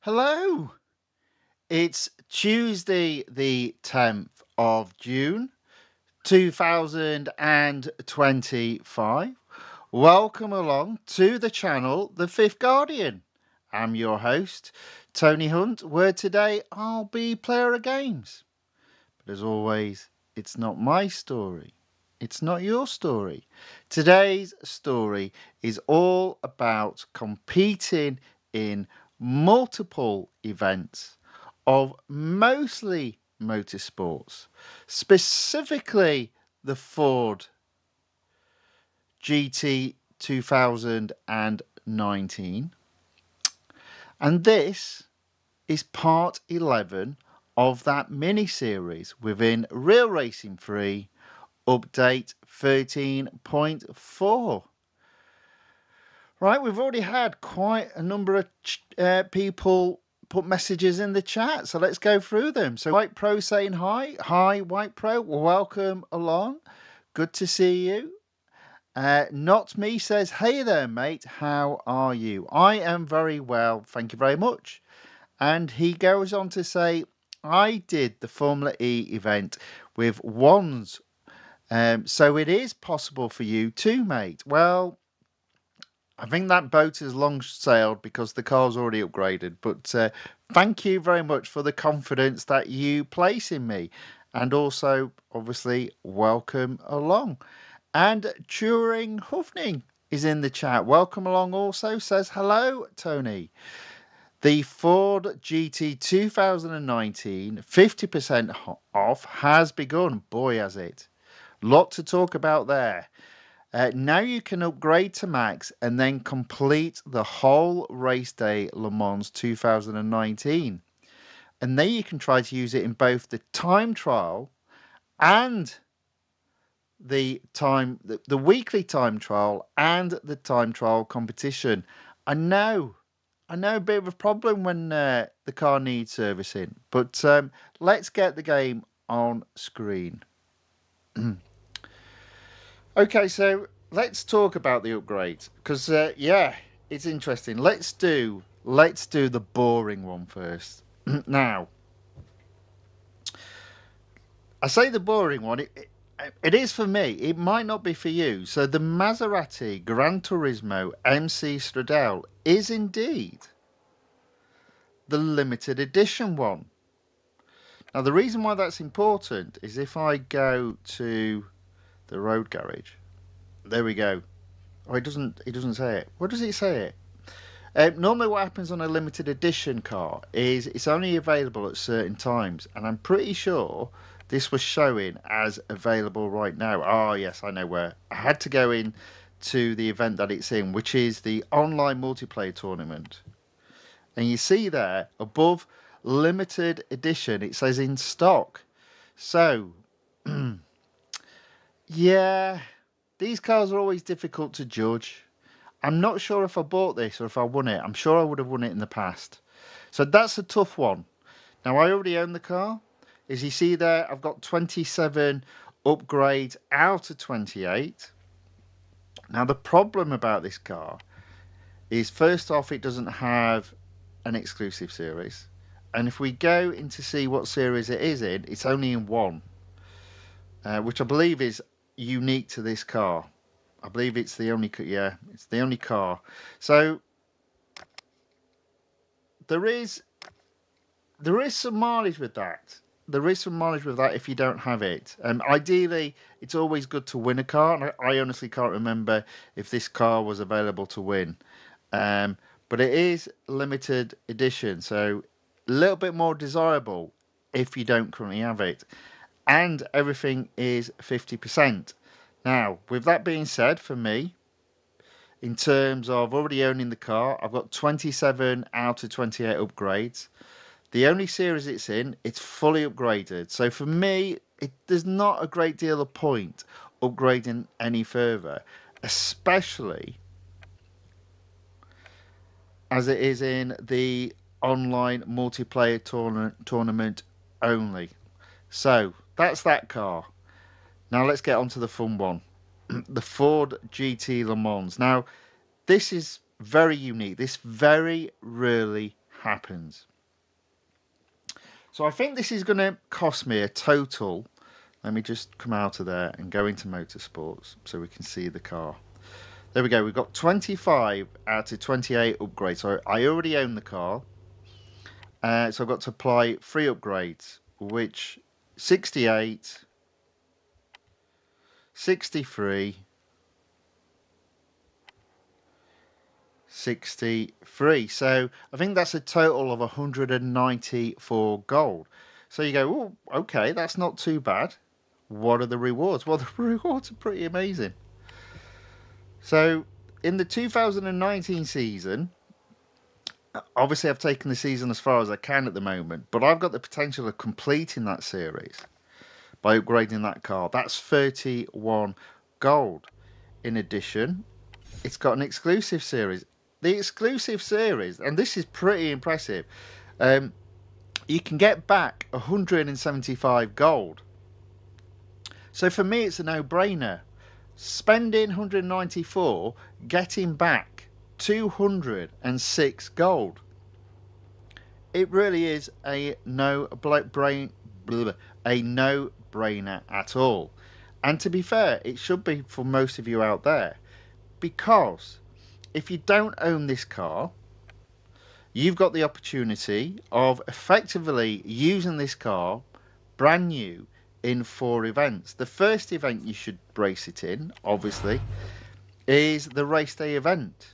Hello, it's Tuesday, the 10th of June, 2025. Welcome along to the channel, The Fifth Guardian. I'm your host, Tony Hunt, where today I'll be player of games. But as always, it's not my story. It's not your story. Today's story is all about competing in multiple events of mostly motorsports, specifically the Ford GT 2019. And this is part 11 of that mini-series within Real Racing 3 update 13.4. Right, we've already had quite a number of people put messages in the chat, so let's go through them. So White Pro saying hi. Hi, White Pro. Welcome along. Good to see you. Not Me says, hey there, mate. How are you? I am very well. Thank you very much. And he goes on to say, I did the Formula E event with wands. So it is possible for you too, mate. Well, I think that boat has long sailed because the car's already upgraded. But thank you very much for the confidence that you place in me. And also, obviously, welcome along. And Turing Hufning is in the chat. Welcome along also. Says, hello, Tony. The Ford GT 2019 50% off has begun. Boy, has it. Lot to talk about there. Now you can upgrade to Max and then complete the whole race day Le Mans 2019. And then you can try to use it in both the time trial and the weekly time trial and the time trial competition. I know a bit of a problem when the car needs servicing, but let's get the game on screen. Okay, so let's talk about the upgrades because yeah, it's interesting. Let's do the boring one first. Now, I say the boring one. It is for me. It might not be for you. So the Maserati Gran Turismo MC Stradale is indeed the limited edition one. Now, the reason why that's important is if I go to the road garage, there we go. Oh, it doesn't say it. What does it say it? Normally what happens on a limited edition car is it's only available at certain times, and I'm pretty sure this was showing as available right now. Oh yes, I know where. I had to go in to the event that it's in, which is the online multiplayer tournament. And you see there above limited edition, it says in stock. So yeah, these cars are always difficult to judge. I'm not sure if I bought this or if I won it. I'm sure I would have won it in the past. So that's a tough one. Now, I already own the car. As you see there, I've got 27 upgrades out of 28. Now, the problem about this car is, first off, it doesn't have an exclusive series. And if we go in to see what series it is in, it's only in one, which I believe is unique to this car. I believe it's the only, yeah, it's the only car. So there is some mileage with that. There is some mileage with that if you don't have it. Ideally, it's always good to win a car. And I honestly can't remember if this car was available to win. But it is limited edition, so a little bit more desirable if you don't currently have it. And everything is 50%. Now, with that being said, for me, in terms of already owning the car, I've got 27 out of 28 upgrades. The only series it's in, it's fully upgraded. So for me, there's not a great deal of point upgrading any further, especially as it is in the online multiplayer tournament only. So that's that car. Now let's get on to the fun one. The Ford GT Le Mans. Now, this is very unique. This very rarely happens. So I think this is going to cost me a total. Let me just come out of there and go into Motorsports so we can see the car. There we go. We've got 25 out of 28 upgrades. So I already own the car. So I've got to apply 3 upgrades, which 68, 63, 63. So I think that's a total of 194 gold. So you go, oh, okay, that's not too bad. What are the rewards? Well, the rewards are pretty amazing. So in the 2019 season, obviously I've taken the season as far as I can at the moment, but I've got the potential of completing that series by upgrading that car. That's 31 gold. In addition, it's got an exclusive series. The exclusive series, and this is pretty impressive, you can get back 175 gold. So for me, it's a no-brainer. Spending 194, getting back 206 gold. It really is a no-brainer at all. And to be fair, it should be for most of you out there. Because if you don't own this car, you've got the opportunity of effectively using this car brand new in 4 events. The first event you should race it in, obviously, is the race day event.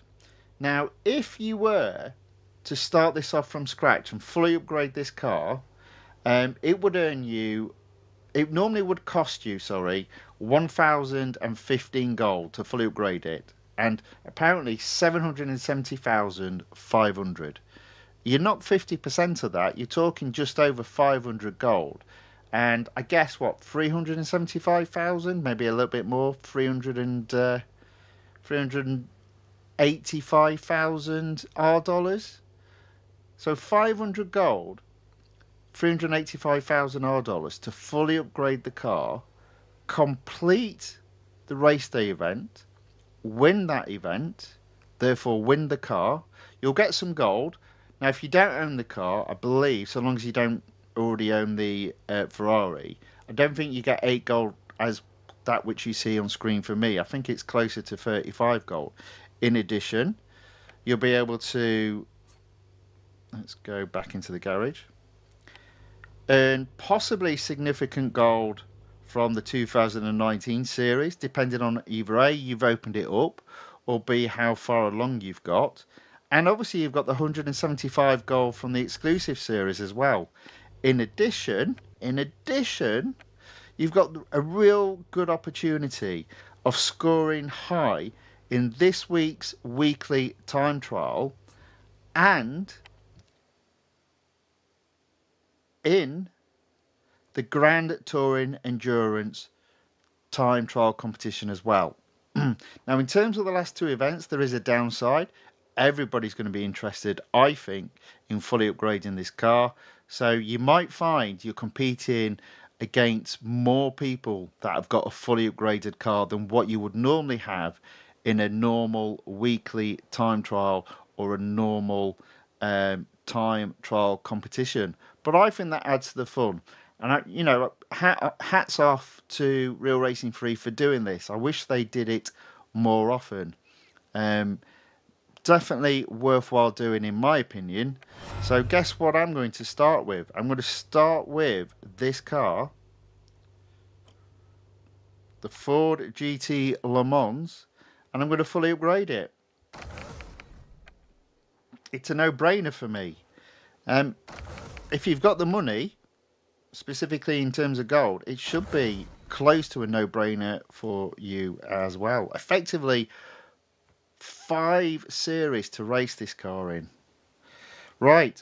Now, if you were to start this off from scratch and fully upgrade this car, it would earn you, it normally would cost you, 1,015 gold to fully upgrade it, and apparently 770,500. You knock 50% of that, you're talking just over 500 gold. And I guess what, 375,000, maybe a little bit more, 385,000 R dollars. So 500 gold, 385,000 R dollars to fully upgrade the car, complete the race day event, win that event, therefore win the car. You'll get some gold. Now, if you don't own the car, I believe, so long as you don't already own the Ferrari, I don't think you get 8 gold as that which you see on screen for me. I think it's closer to 35 gold. In addition, you'll be able to, let's go back into the garage, earn possibly significant gold from the 2019 series, depending on either A, you've opened it up, or B, how far along you've got. And obviously you've got the 175 gold from the exclusive series as well. In addition, you've got a real good opportunity of scoring high in this week's weekly time trial and in the Grand Touring Endurance time trial competition as well. Now, in terms of the last 2 events, there is a downside. Everybody's going to be interested, I think, in fully upgrading this car. So you might find you're competing against more people that have got a fully upgraded car than what you would normally have in a normal weekly time trial or a normal time trial competition. But I think that adds to the fun. And, hats off to Real Racing 3 for doing this. I wish they did it more often. Definitely worthwhile doing, in my opinion. So guess what I'm going to start with? I'm going to start with this car, the Ford GT Le Mans, and I'm going to fully upgrade it. It's a no-brainer for me. If you've got the money, specifically in terms of gold, it should be close to a no-brainer for you as well. Effectively, 5 series to race this car in. Right,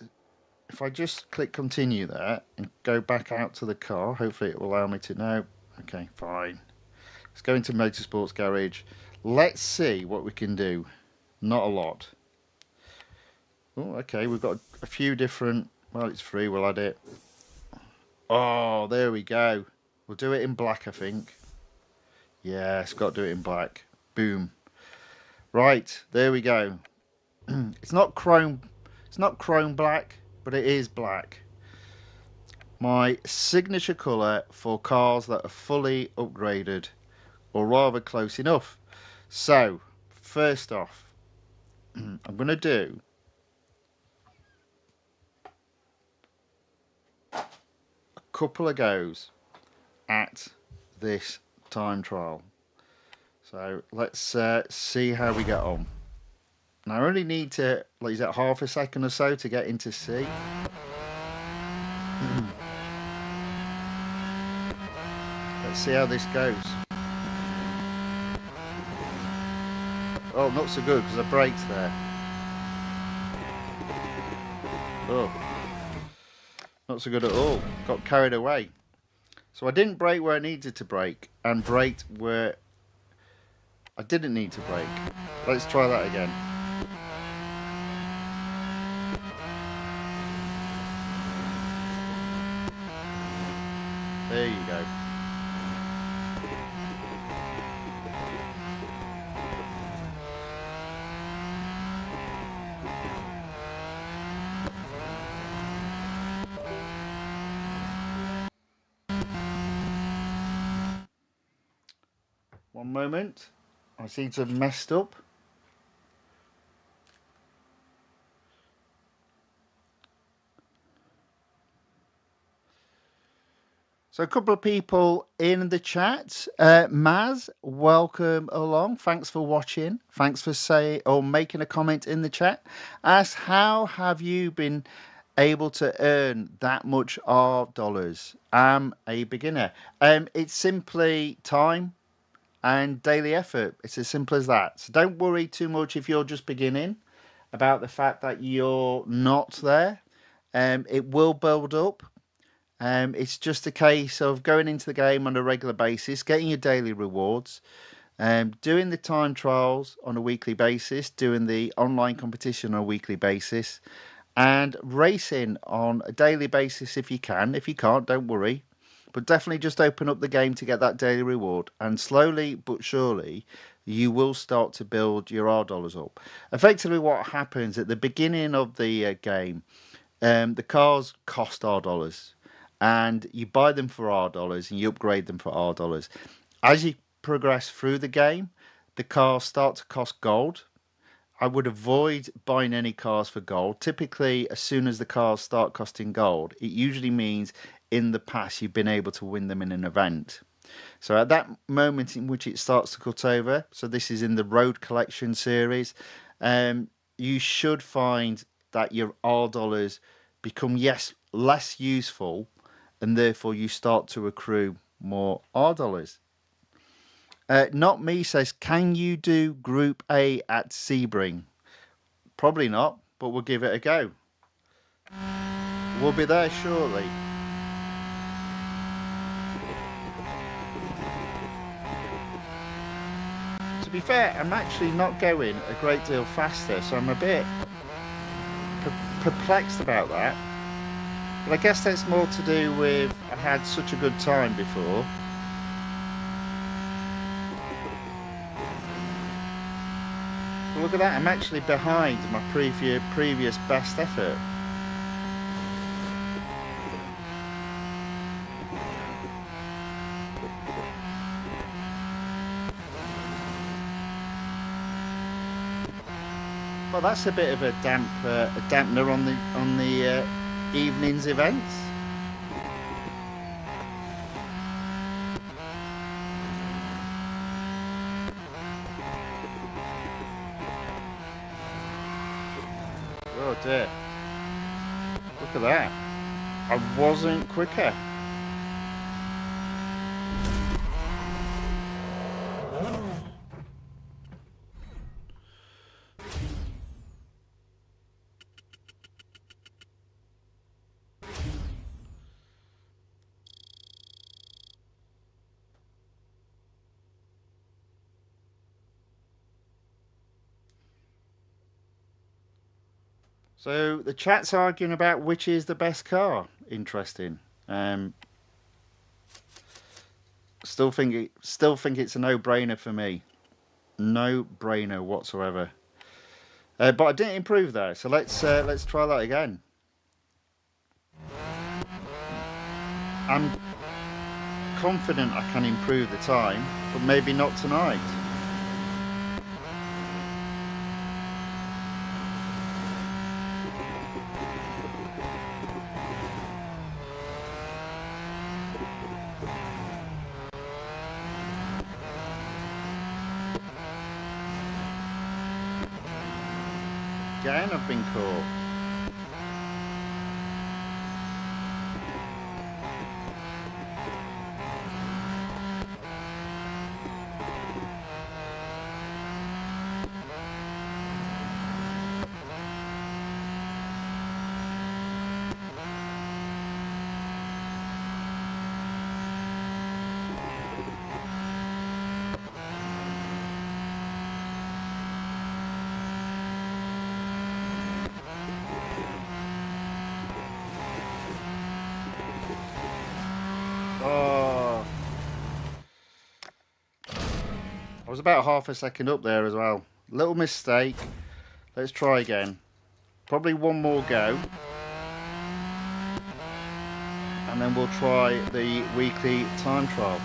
if I just click continue there and go back out to the car, hopefully it will allow me to know. Okay, fine. Let's go into Motorsports Garage. Let's see what we can do. Not a lot. Oh, okay, we've got a few different, well, it's free, we'll add it. Oh, there we go. We'll do it in black, I think. Yeah, it's got to do it in black. Boom. Right, there we go. It's not chrome It's not chrome black, but it is black. My signature colour for cars that are fully upgraded, or rather close enough. So, first off, I'm going to do a couple of goes at this time trial. So let's see how we get on. Now I only need to, like, is that half a second or so to get into C? Let's see how this goes. Oh, not so good because I braked there. Oh, not so good at all. Got carried away. So I didn't brake where I needed to brake and braked where I didn't need to brake. Let's try that again. There you go. One moment. I seem to have messed up. So a couple of people in the chat. Maz, welcome along. Thanks for watching. Thanks for making a comment in the chat. Ask, how have you been able to earn that much R dollars? I'm a beginner. It's simply time and daily effort. It's as simple as that. So don't worry too much if you're just beginning about the fact that you're not there. It will build up. It's just a case of going into the game on a regular basis, getting your daily rewards, doing the time trials on a weekly basis, doing the online competition on a weekly basis, and racing on a daily basis if you can. If you can't, don't worry. But definitely just open up the game to get that daily reward. And slowly but surely, you will start to build your R dollars up. Effectively, what happens at the beginning of the game, the cars cost R dollars. And you buy them for R dollars and you upgrade them for R dollars. As you progress through the game, the cars start to cost gold. I would avoid buying any cars for gold. Typically, as soon as the cars start costing gold, it usually means in the past you've been able to win them in an event. So at that moment in which it starts to cut over, so this is in the Road Collection series, you should find that your R dollars become, yes, less useful, and therefore you start to accrue more R dollars. Not me says, can you do Group A at Sebring? Probably not, but we'll give it a go. We'll be there shortly. To be fair, I'm actually not going a great deal faster, so I'm a bit perplexed about that. But I guess that's more to do with I had such a good time before. But look at that, I'm actually behind my previous best effort. Well, that's a bit of a dampener on the evening's events. Oh dear! Look at that. I wasn't quicker. So the chat's arguing about which is the best car. Interesting. Still think it's a no-brainer for me. No brainer whatsoever. But I didn't improve though, so let's try that again. I'm confident I can improve the time, but maybe not tonight. Again, I've been caught. Oh, I was about half a second up there as well. Little mistake. Let's try again. Probably one more go. And then we'll try the weekly time trial.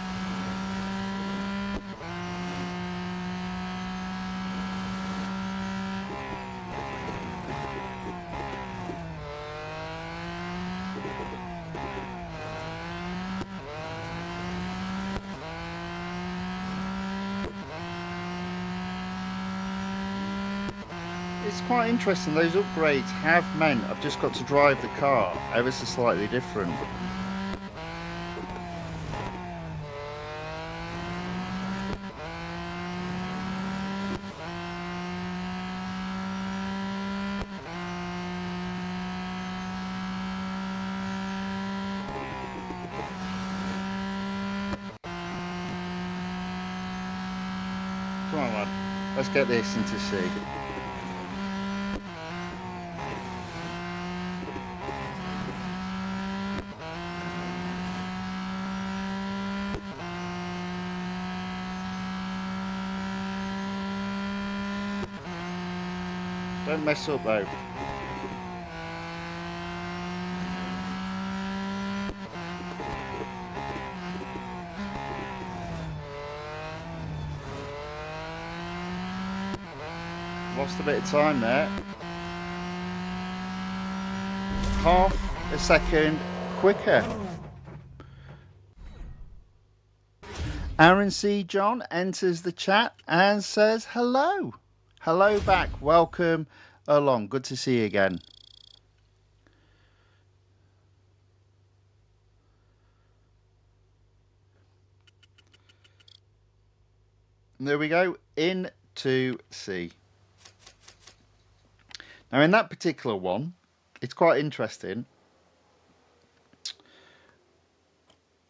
It's quite interesting, those upgrades have meant I've just got to drive the car ever so slightly different. Come on lad, let's get this into C. Don't mess up though. Lost a bit of time there. Half a second quicker. Aaron C. John enters the chat and says hello. Hello back. Welcome along. Good to see you again. And there we go. Into C. Now in that particular one, it's quite interesting.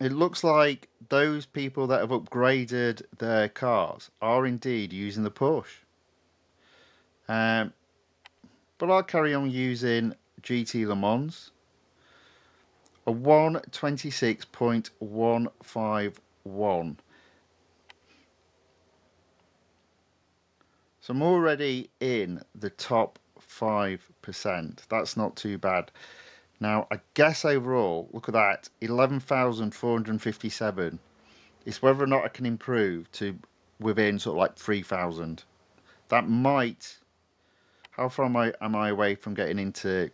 It looks like those people that have upgraded their cars are indeed using the Porsche. But I'll carry on using GT Le Mans. A 126.151. So I'm already in the top 5%. That's not too bad. Now, I guess overall, look at that, 11,457. It's whether or not I can improve to within sort of like 3,000. That might... How far am I away from getting into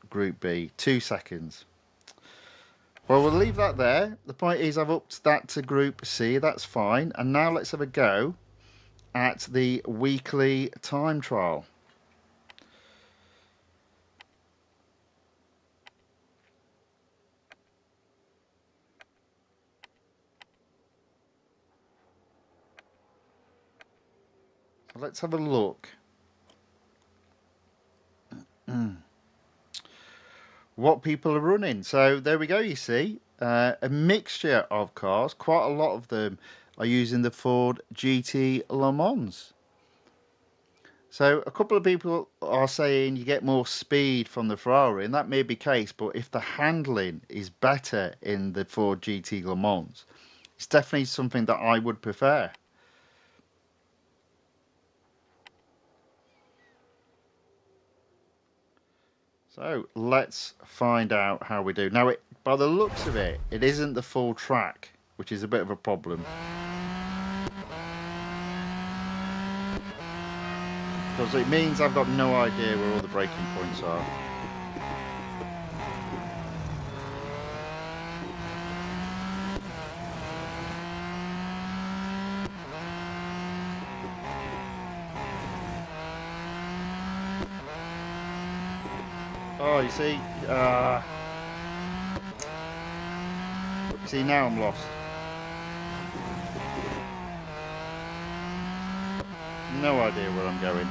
Group B? 2 seconds. Well, we'll leave that there. The point is I've upped that to Group C. That's fine. And now let's have a go at the weekly time trial. So let's have a look. What people are running. So there we go, you see. A mixture of cars. Quite a lot of them are using the Ford GT Le Mans. So a couple of people are saying you get more speed from the Ferrari, and that may be the case, but if the handling is better in the Ford GT Le Mans, it's definitely something that I would prefer. So let's find out how we do. Now, by the looks of it, it isn't the full track, which is a bit of a problem. Because it means I've got no idea where all the braking points are. Oh, you see, now I'm lost. No idea where I'm going.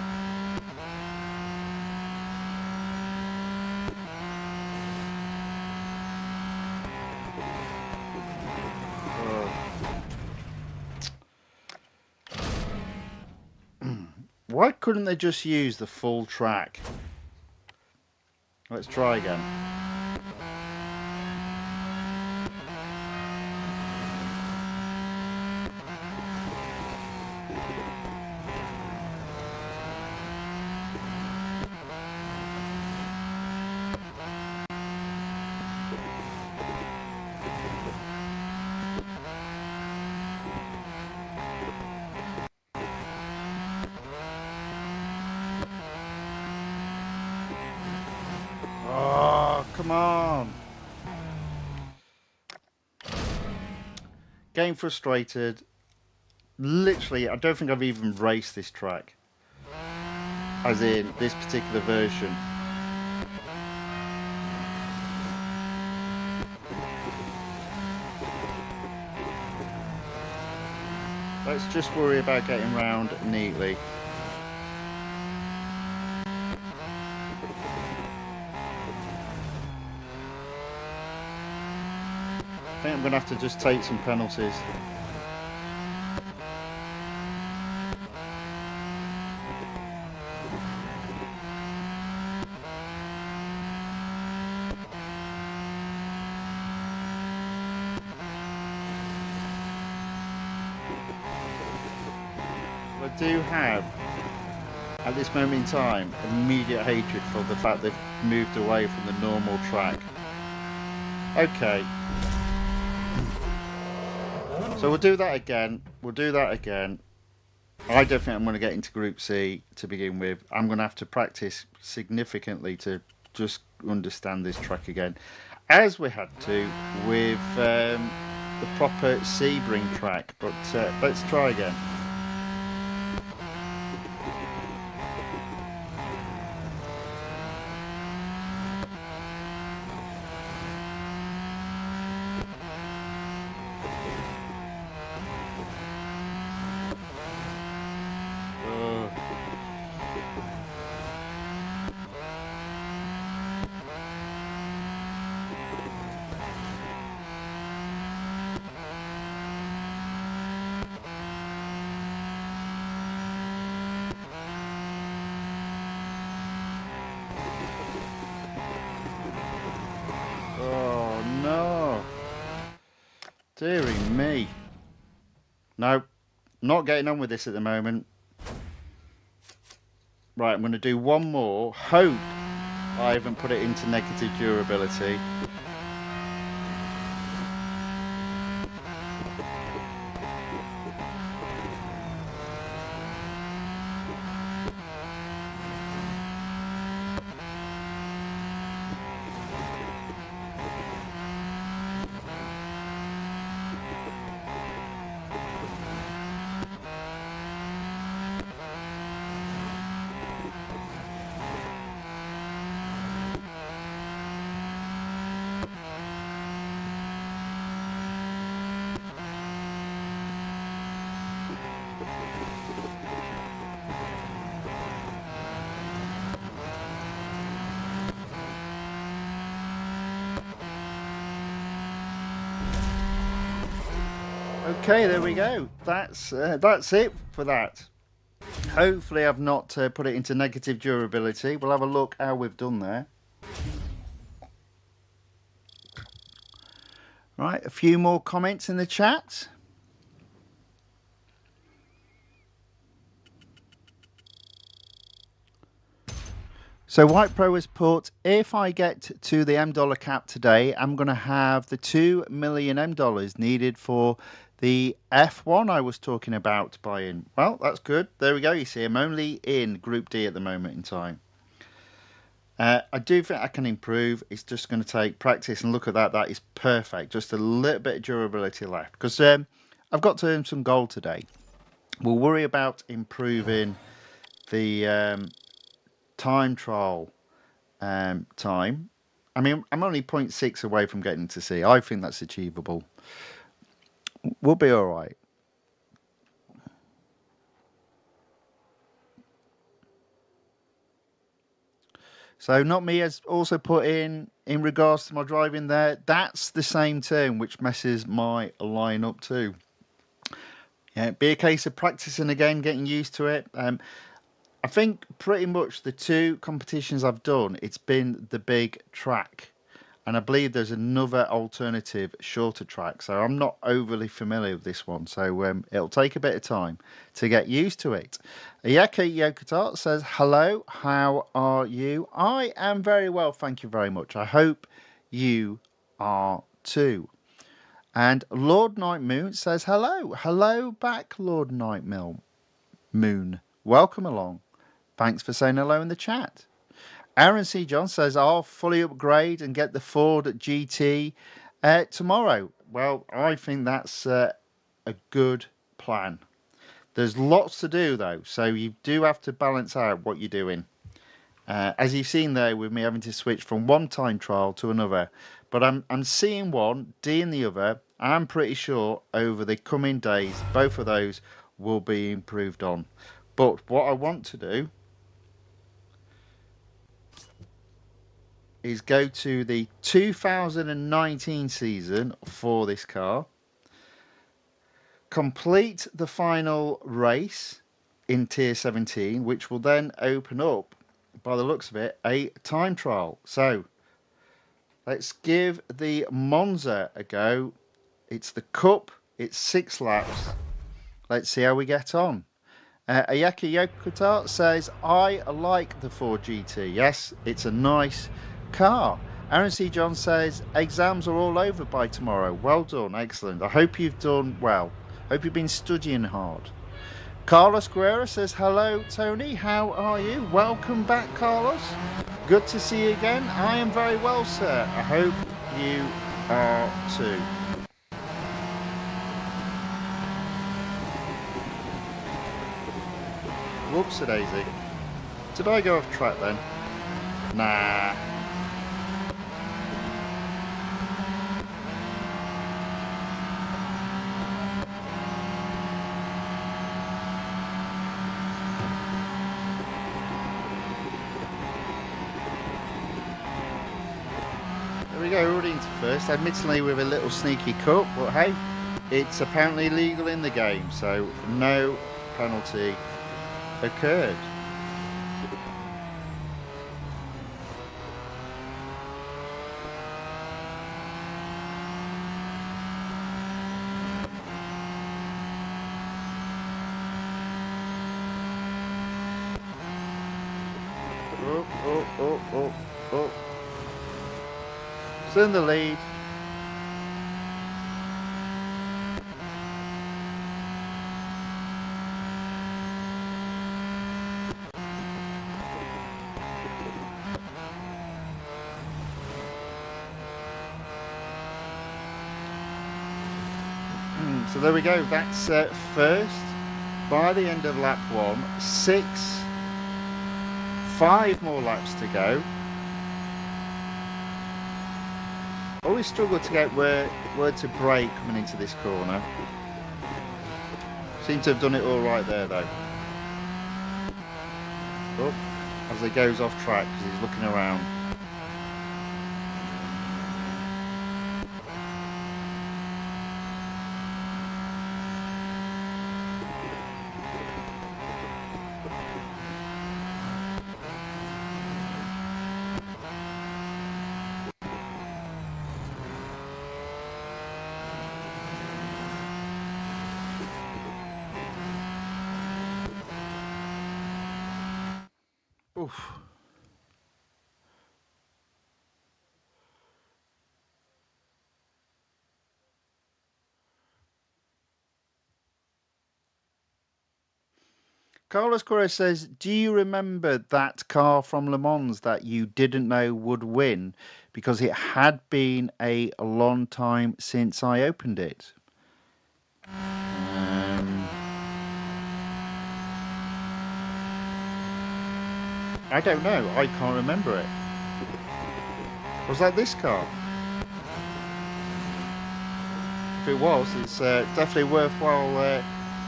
Why couldn't they just use the full track? Let's try again. Oh, come on. Getting frustrated. Literally, I don't think I've even raced this track. As in, this particular version. Let's just worry about getting round neatly. I think I'm going to have to just take some penalties. I do have, at this moment in time, immediate hatred for the fact they've moved away from the normal track. Okay. So we'll do that again. I don't think I'm going to get into Group C to begin with. I'm going to have to practice significantly to just understand this track again, as we had to with the proper Sebring track. But let's try again. Oh no. Dearie me. No, not getting on with this at the moment. Right, I'm going to do one more. Hope I haven't put it into negative durability. Okay, there we go. That's it for that. Hopefully I've not put it into negative durability. We'll have a look how we've done there. Right, a few more comments in the chat. So White Pro has put, if I get to the M dollar cap today, I'm going to have the 2 million M dollars needed for the F1 I was talking about buying. Well, that's good. There we go. You see, I'm only in Group D at the moment in time. I do think I can improve. It's just going to take practice, and look at that. That is perfect. Just a little bit of durability left, because I've got to earn some gold today. We'll worry about improving the time trial time. I mean, I'm only 0.6 away from getting to C. I think that's achievable. We'll be all right. So not me has also put in regards to my driving there. That's the same term which messes my line up too. Yeah, it'd be a case of practicing again, getting used to it. I think pretty much the two competitions I've done, it's been the big track. And I believe there's another alternative shorter track. So I'm not overly familiar with this one. So it'll take a bit of time to get used to it. Ayaka Yokota says, hello, how are you? I am very well, thank you very much. I hope you are too. And Lord Night Moon says, hello. Hello back, Lord Night Moon. Welcome along. Thanks for saying hello in the chat. Aaron C. John says, I'll fully upgrade and get the Ford GT tomorrow. Well, I think that's a good plan. There's lots to do, though, so you do have to balance out what you're doing. As you've seen there with me having to switch from one time trial to another. But I'm seeing one, D in the other. I'm pretty sure over the coming days, both of those will be improved on. But what I want to do is go to the 2019 season for this car, complete the final race in tier 17, which will then open up, by the looks of it, a time trial. So let's give the Monza a go. It's the Cup, it's 6 laps. Let's see how we get on. Ayaka Yokota says, I like the Ford GT. Yes, it's a nice car. Aaron C. John says, exams are all over by tomorrow. Well done, excellent. I hope you've done well. Hope you've been studying hard. Carlos Guerra says, hello, Tony. How are you? Welcome back, Carlos. Good to see you again. I am very well, sir. I hope you are too. Whoops, daisy. Did I go off track then? Nah. There we go, already into first. Admittedly with a little sneaky cut, but hey, it's apparently legal in the game, so no penalty occurred. Oh. It's in the lead. So there we go, that's first by the end of lap 1, 5 more laps to go. Always struggle to get where to brake coming into this corner. Seem to have done it all right there though. Oh, as he goes off track because he's looking around. Oof. Carlos Correa says, do you remember that car from Le Mans that you didn't know would win because it had been a long time since I opened it? I don't know. I can't remember it. Was that this car? If it was, it's definitely worthwhile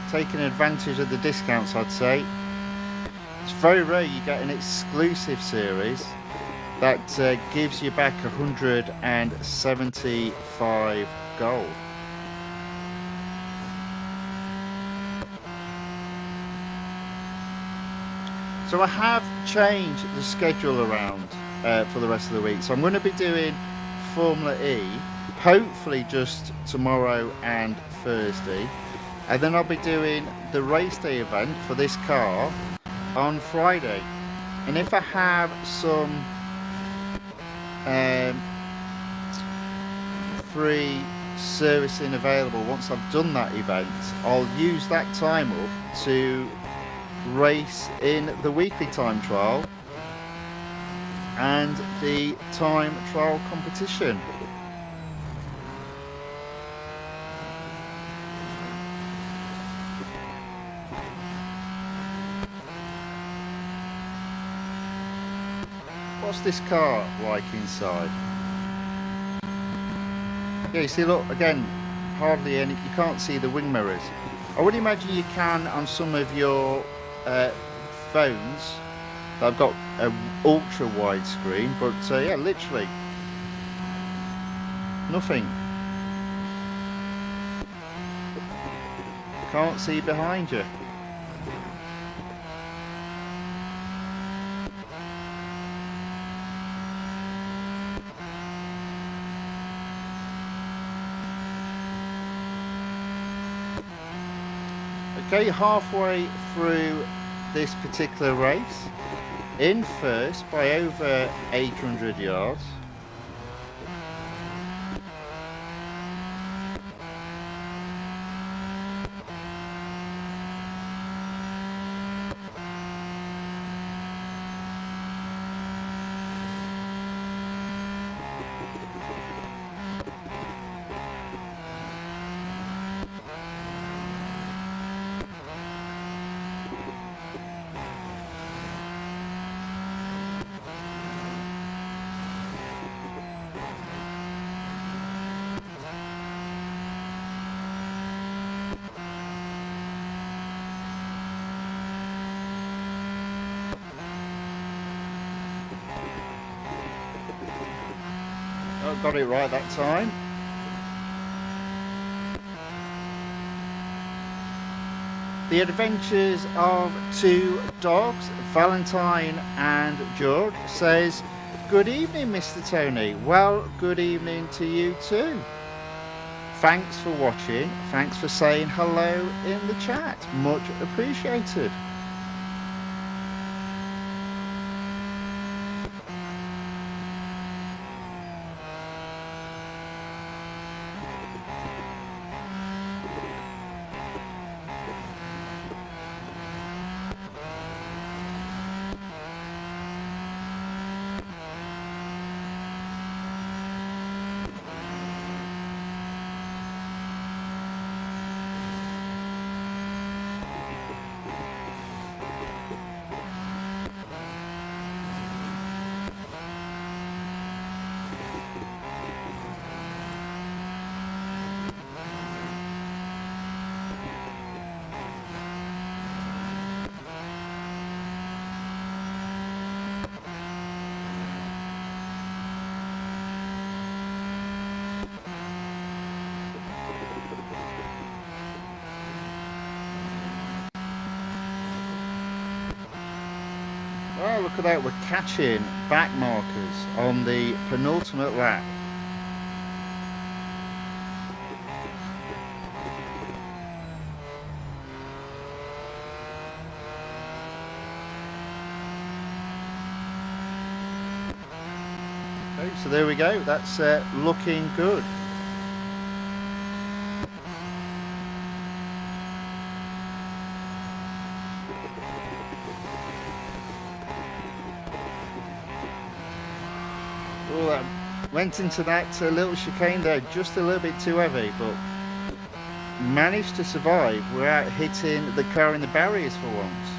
taking advantage of the discounts, I'd say. It's very rare you get an exclusive series that gives you back 175 gold. So I have changed the schedule around for the rest of the week. So I'm going to be doing Formula E, hopefully just tomorrow and Thursday. And then I'll be doing the race day event for this car on Friday. And if I have some free servicing available once I've done that event, I'll use that time up to race in the weekly time trial and the time trial competition. What's this car like inside? Yeah, you see, look, again, hardly any, you can't see the wing mirrors. I would imagine you can on some of your phones that have got an ultra wide screen, but yeah, literally nothing. Can't see behind you. Okay, halfway through this particular race, in first by over 800 yards. Oh, got it right that time. The Adventures of Two Dogs, Valentine and George, says, good evening, Mr. Tony. Well, good evening to you too. Thanks for watching. Thanks for saying hello in the chat. Much appreciated. Oh, look at that, we're catching back markers on the penultimate lap. Okay, so there we go, that's looking good. Oh, that went into that little chicane there, just a little bit too heavy, but managed to survive without hitting the car in the barriers for once.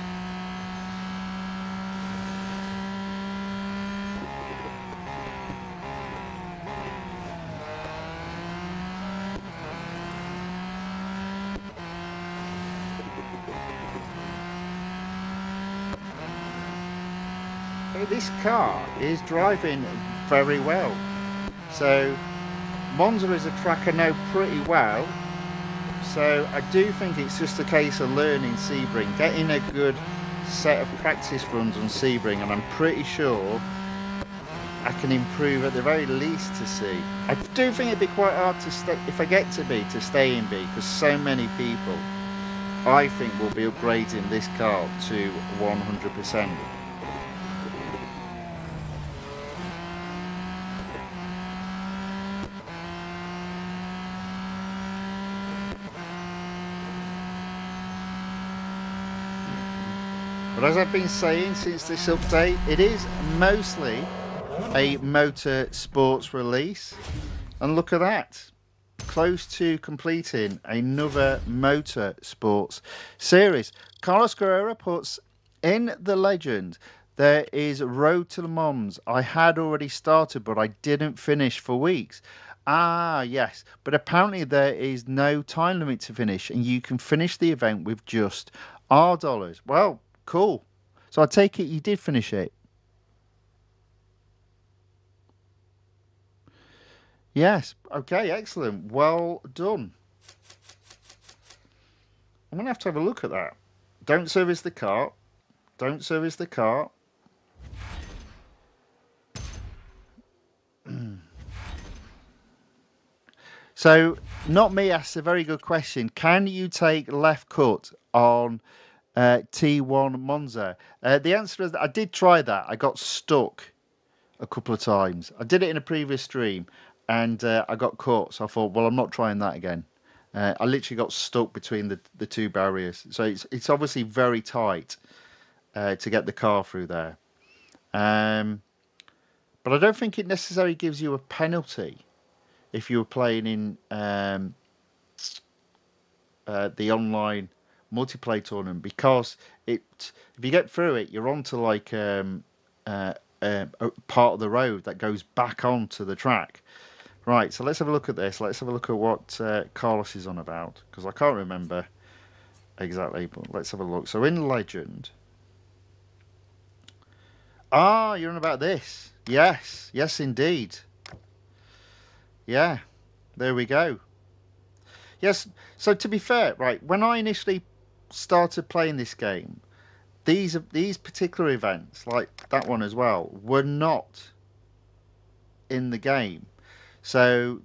This car is driving very well. So Monza is a track I know pretty well. So I do think it's just a case of learning Sebring, getting a good set of practice runs on Sebring, and I'm pretty sure I can improve at the very least to C. I do think it'd be quite hard to stay, if I get to B, to stay in B, because so many people, I think, will be upgrading this car to 100%. But as I've been saying since this update, it is mostly a Motorsports release. And look at that. Close to completing another Motorsports series. Carlos Guerrero puts in the legend, there is Road to Le Mans. I had already started, but I didn't finish for weeks. Ah, yes. But apparently there is no time limit to finish, and you can finish the event with just $R. Well, cool. So I take it you did finish it. Yes. Okay, excellent. Well done. I'm going to have a look at that. Don't service the car. Don't service the car. So, not me asks a very good question. Can you take left cut on T1 Monza? The answer is I did try that. I got stuck a couple of times. I did it in a previous stream and I got caught. So I thought, well, I'm not trying that again. I literally got stuck between the two barriers. So it's obviously very tight to get the car through there. But I don't think it necessarily gives you a penalty if you were playing in the online multiplayer tournament, because if you get through it, you're onto like a part of the road that goes back onto the track. Right, so let's have a look at this. Let's have a look at what Carlos is on about, because I can't remember exactly, but let's have a look. So in Legend... Ah, you're on about this. Yes, yes indeed. Yeah, there we go. Yes, so to be fair, right, when I initially started playing this game, these particular events, like that one as well, were not in the game. So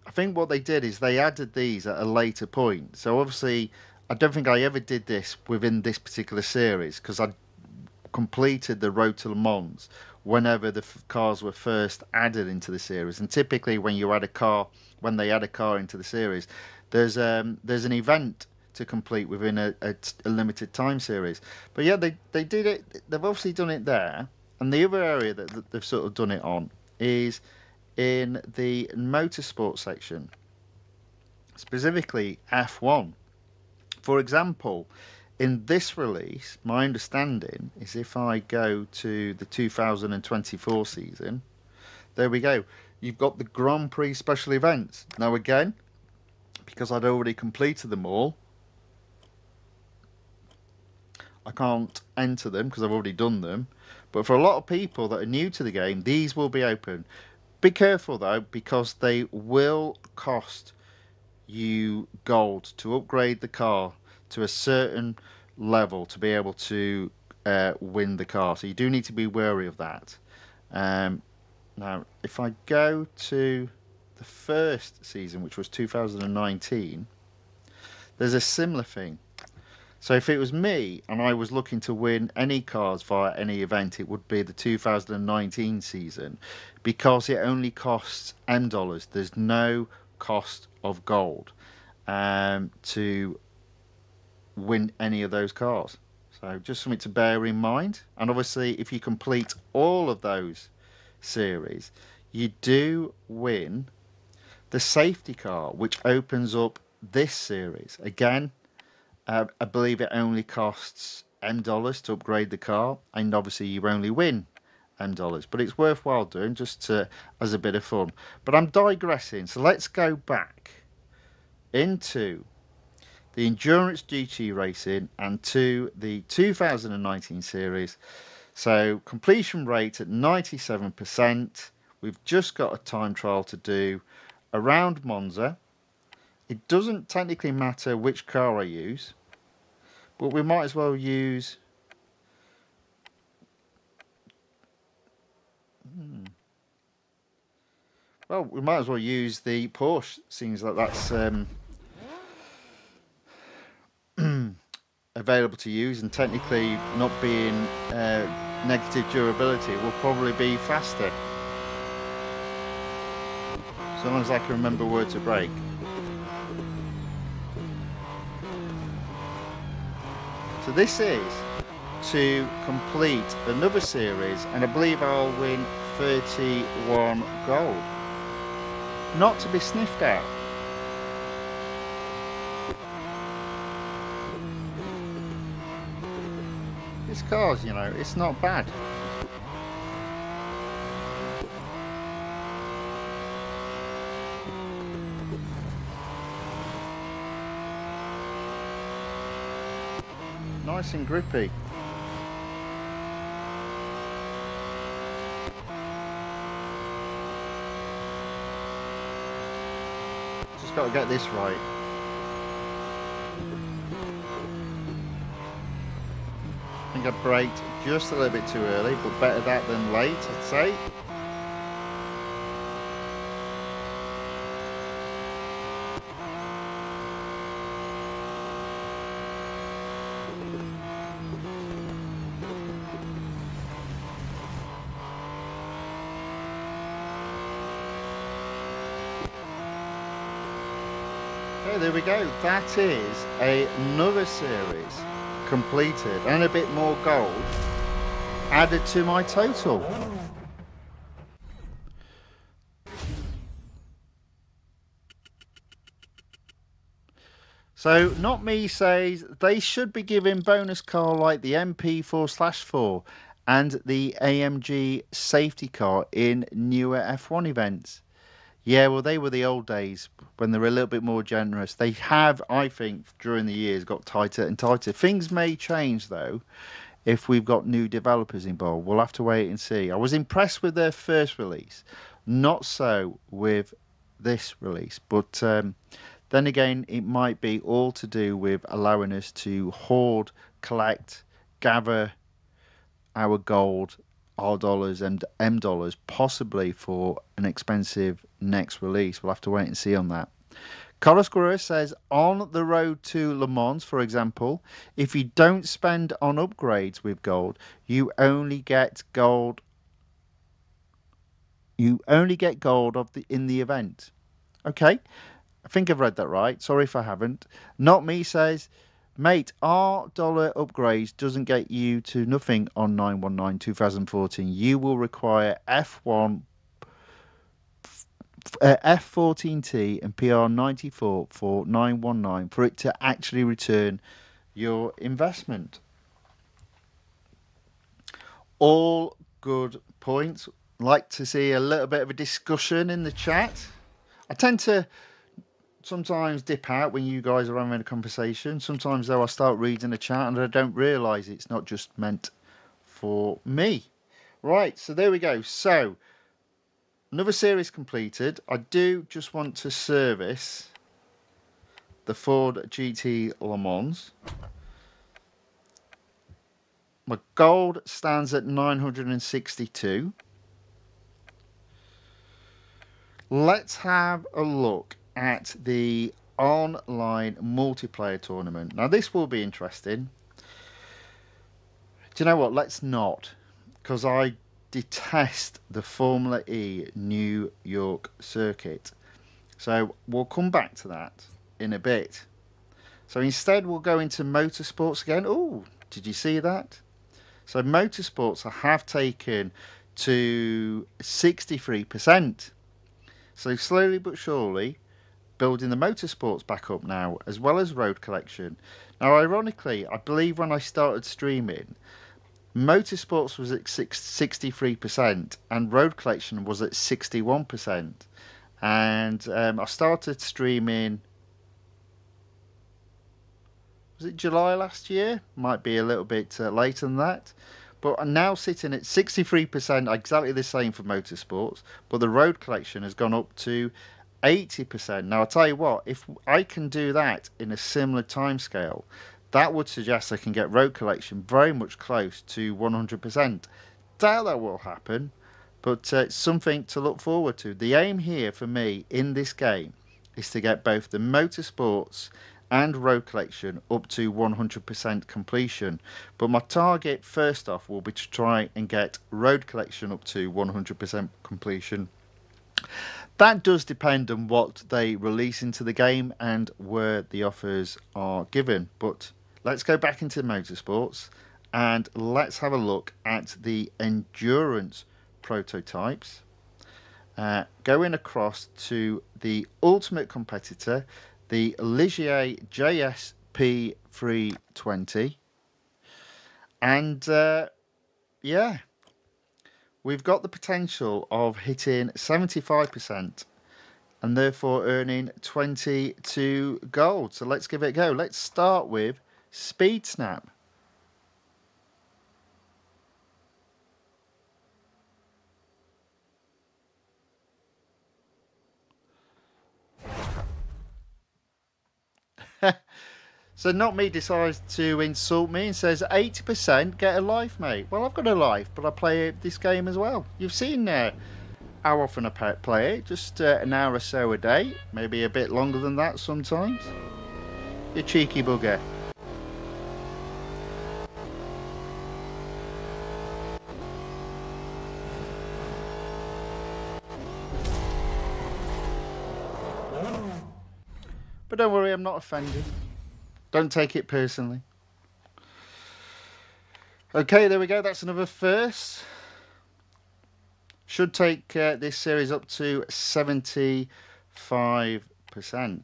I think what they did is they added these at a later point. So obviously, I don't think I ever did this within this particular series, because I completed the Road to Le Mans whenever the cars were first added into the series. And typically, when you add a car, when they add a car into the series, there's an event to complete within a limited time series. But yeah, they did it. They've obviously done it there. And the other area that they've sort of done it on is in the motorsport section, specifically F1. For example, in this release, my understanding is if I go to the 2024 season, there we go. You've got the Grand Prix special events. Now again, because I'd already completed them all, I can't enter them because I've already done them. But for a lot of people that are new to the game, these will be open. Be careful though, because they will cost you gold to upgrade the car to a certain level to be able to win the car. So you do need to be wary of that. Now, if I go to the first season, which was 2019, there's a similar thing. So if it was me and I was looking to win any cars via any event, it would be the 2019 season, because it only costs M dollars. There's no cost of gold to win any of those cars. So just something to bear in mind. And obviously, if you complete all of those series, you do win the safety car, which opens up this series. Again, I believe it only costs $M to upgrade the car, and obviously you only win $M, but it's worthwhile doing just to, as a bit of fun. But I'm digressing, so let's go back into the Endurance GT racing and to the 2019 series. So completion rate at 97%. We've just got a time trial to do around Monza. It doesn't technically matter which car I use, but we might as well use we might as well use the Porsche. Seems like that's available to use, and technically not being negative durability will probably be faster, so long as I can remember where to brake. So this is to complete another series, and I believe I'll win 31 gold. Not to be sniffed at. This car's, you know, it's not bad. Nice and grippy. Just got to get this right. I think I braked just a little bit too early, but better that than late, I'd say. Okay, there we go. That is another series completed and a bit more gold added to my total. So Not Me says they should be giving bonus car like the MP4/4 and the AMG safety car in newer F1 events. Yeah, well, they were the old days when they were a little bit more generous. They have, I think, during the years got tighter and tighter. Things may change, though, if we've got new developers involved. We'll have to wait and see. I was impressed with their first release, not so with this release. But then again, it might be all to do with allowing us to hoard, collect, gather our gold, our dollars and M dollars, possibly for an expensive next release. We'll have to wait and see on that. Carlos Guerrero says, on the road to Le Mans, for example, if you don't spend on upgrades with gold, you only get gold. You only get gold in the event. Okay, I think I've read that right. Sorry if I haven't. Not Me says, mate, our dollar upgrades doesn't get you to nothing on 919 2014. You will require F14T and PR94 for 919 for it to actually return your investment. All good points. Like to see a little bit of a discussion in the chat. I tend to sometimes dip out when you guys are having a conversation. Sometimes, though, I start reading the chat and I don't realise it's not just meant for me. Right, so there we go. So, another series completed. I do just want to service the Ford GT Le Mans. My gold stands at 962. Let's have a look at the online multiplayer tournament. Now, this will be interesting. Do you know what? Let's not, because I detest the Formula E New York circuit. So we'll come back to that in a bit. So instead, we'll go into Motorsports again. Oh, Did you see that? So Motorsports have taken to 63%. So slowly but surely, building the Motorsports back up now, as well as road collection. Now, ironically, I believe when I started streaming, Motorsports was at 63% and road collection was at 61%. And I started streaming, was it July last year? Might be a little bit later than that. But I'm now sitting at 63%, exactly the same for Motorsports, but the road collection has gone up to 80%. Now, I'll tell you what, if I can do that in a similar timescale, that would suggest I can get road collection very much close to 100%. Doubt that will happen, but it's something to look forward to. The aim here for me in this game is to get both the Motorsports and road collection up to 100% completion. But my target first off will be to try and get road collection up to 100% completion. That does depend on what they release into the game and where the offers are given. But let's go back into Motorsports and let's have a look at the endurance prototypes. Going across to the ultimate competitor, the Ligier JSP 320. And yeah, we've got the potential of hitting 75% and therefore earning 22 gold. So let's give it a go. Let's start with Speed Snap. So Not Me decides to insult me and says 80%, get a life, mate. Well, I've got a life, but I play this game as well. You've seen how often I play it, just an hour or so a day, maybe a bit longer than that sometimes. You cheeky bugger. But don't worry, I'm not offended. Don't take it personally. Okay, there we go. That's another first. Should take this series up to 75%. Sorry,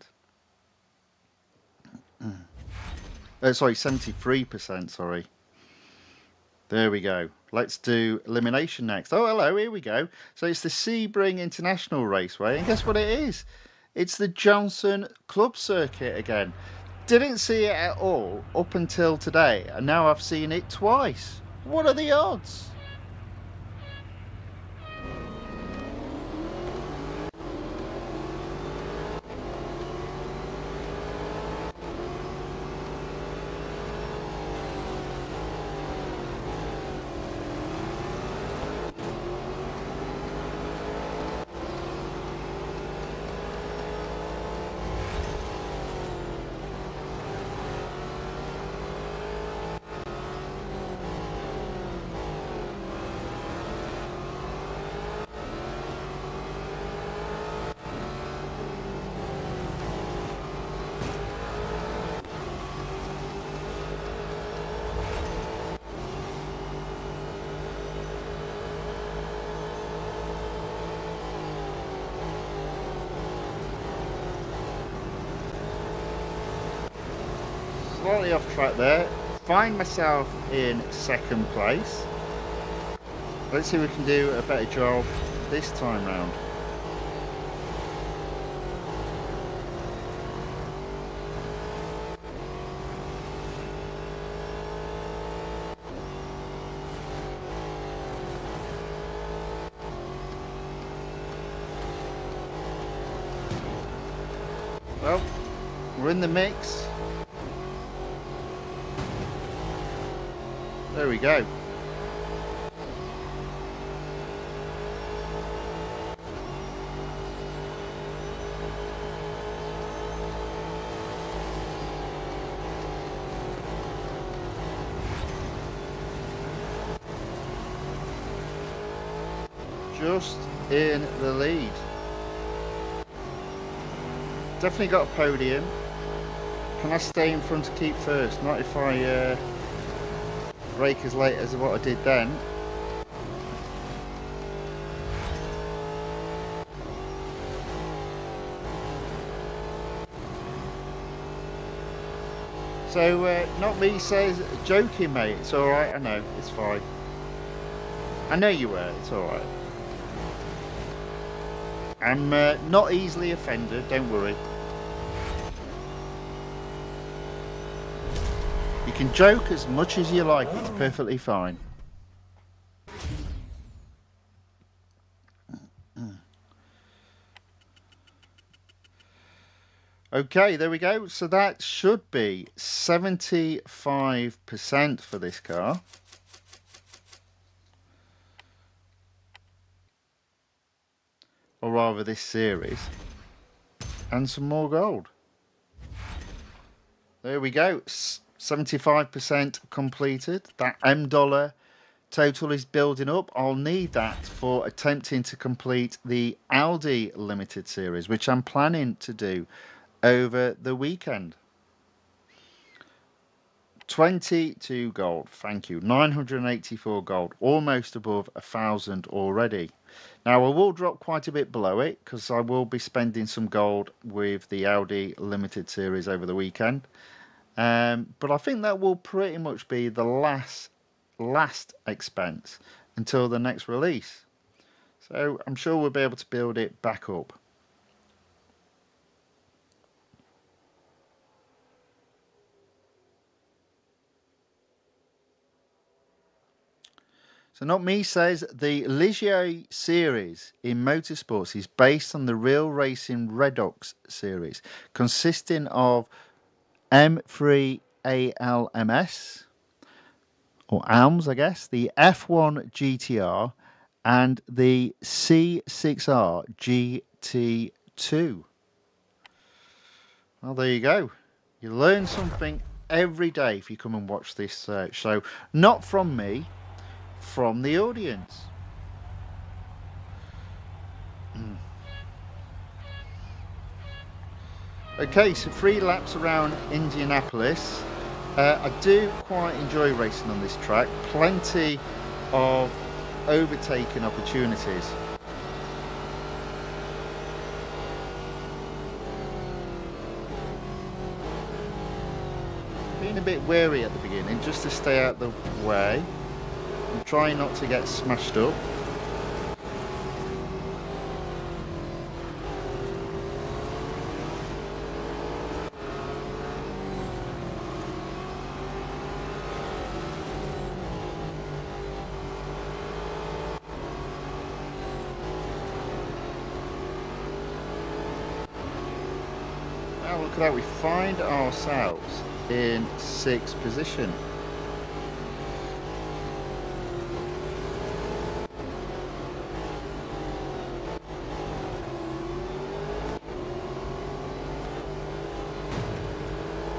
73%, sorry. There we go. Let's do elimination next. Oh, hello, here we go. So it's the Sebring International Raceway, and guess what it is? It's the Johnson Club Circuit again. Didn't see it at all up until today, and now I've seen it twice. What are the odds? Slightly off track there. Find myself in second place. Let's see if we can do a better job this time round. Well, we're in the mix. There we go. Just in the lead. Definitely got a podium. Can I stay in front to keep first? Not if I brake as late as what I did then. So, not me says, joking mate, it's alright, I know, it's fine. I know you were, it's alright. I'm not easily offended, don't worry. You can joke as much as you like, it's perfectly fine. Okay, there we go. So that should be 75% for this car. Or rather this series. And some more gold. There we go. 75% completed. That M dollar total is building up. I'll need that for attempting to complete the Audi Limited Series, which I'm planning to do over the weekend. 22 gold, thank you. 984 gold, almost above 1,000 already. Now I will drop quite a bit below it because I will be spending some gold with the Audi Limited Series over the weekend. But I think that will pretty much be the last expense until the next release. So I'm sure we'll be able to build it back up. So not me says the Ligier series in Motorsports is based on the Real Racing Redux series, consisting of M3 ALMS, or ALMS I guess, the F1 GTR and the C6R GT2. Well, there you go. You learn something every day if you come and watch this show. Not from me, from the audience. Okay, so 3 laps around Indianapolis. I do quite enjoy racing on this track. Plenty of overtaking opportunities. Being a bit wary at the beginning, just to stay out the way. I'm trying not to get smashed up. Now look at that, we find ourselves in 6th position.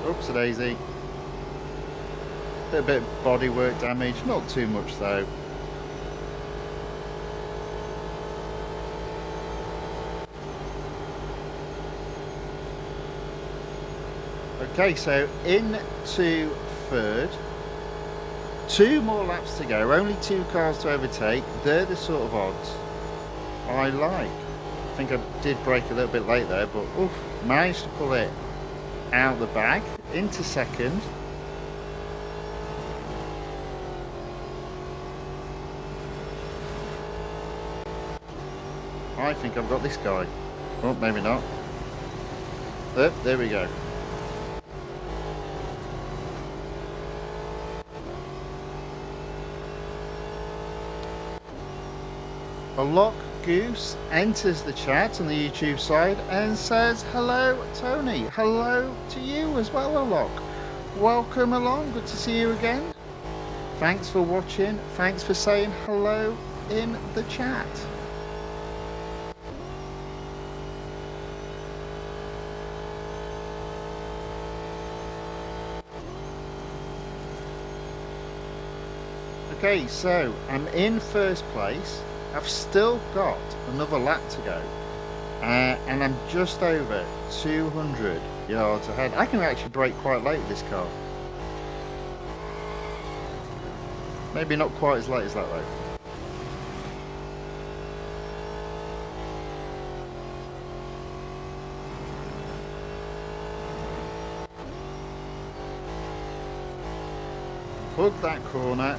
Oops-a daisy. A bit of bodywork damage, not too much though. Okay, so into 3rd. 2 more laps to go, only 2 cars to overtake. They're the sort of odds I like. I think I did brake a little bit late there, but oof, managed to pull it out the bag into 2nd. I think I've got this guy. Oh, maybe not. Oh, there we go. A Lock Goose enters the chat on the YouTube side and says, hello Tony, hello to you as well, Alok. Welcome along, good to see you again. Thanks for watching, thanks for saying hello in the chat. Okay, so I'm in 1st place. I've still got another lap to go, and I'm just over 200 yards ahead. I can actually brake quite late with this car. Maybe not quite as late as that though. Hug that corner.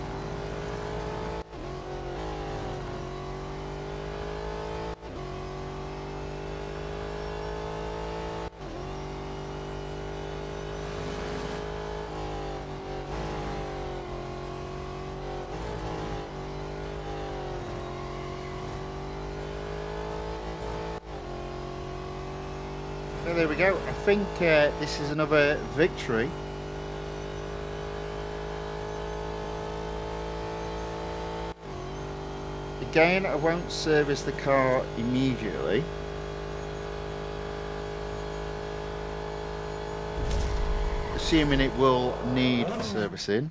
So there we go. I think this is another victory. Again, I won't service the car immediately. Assuming it will need servicing.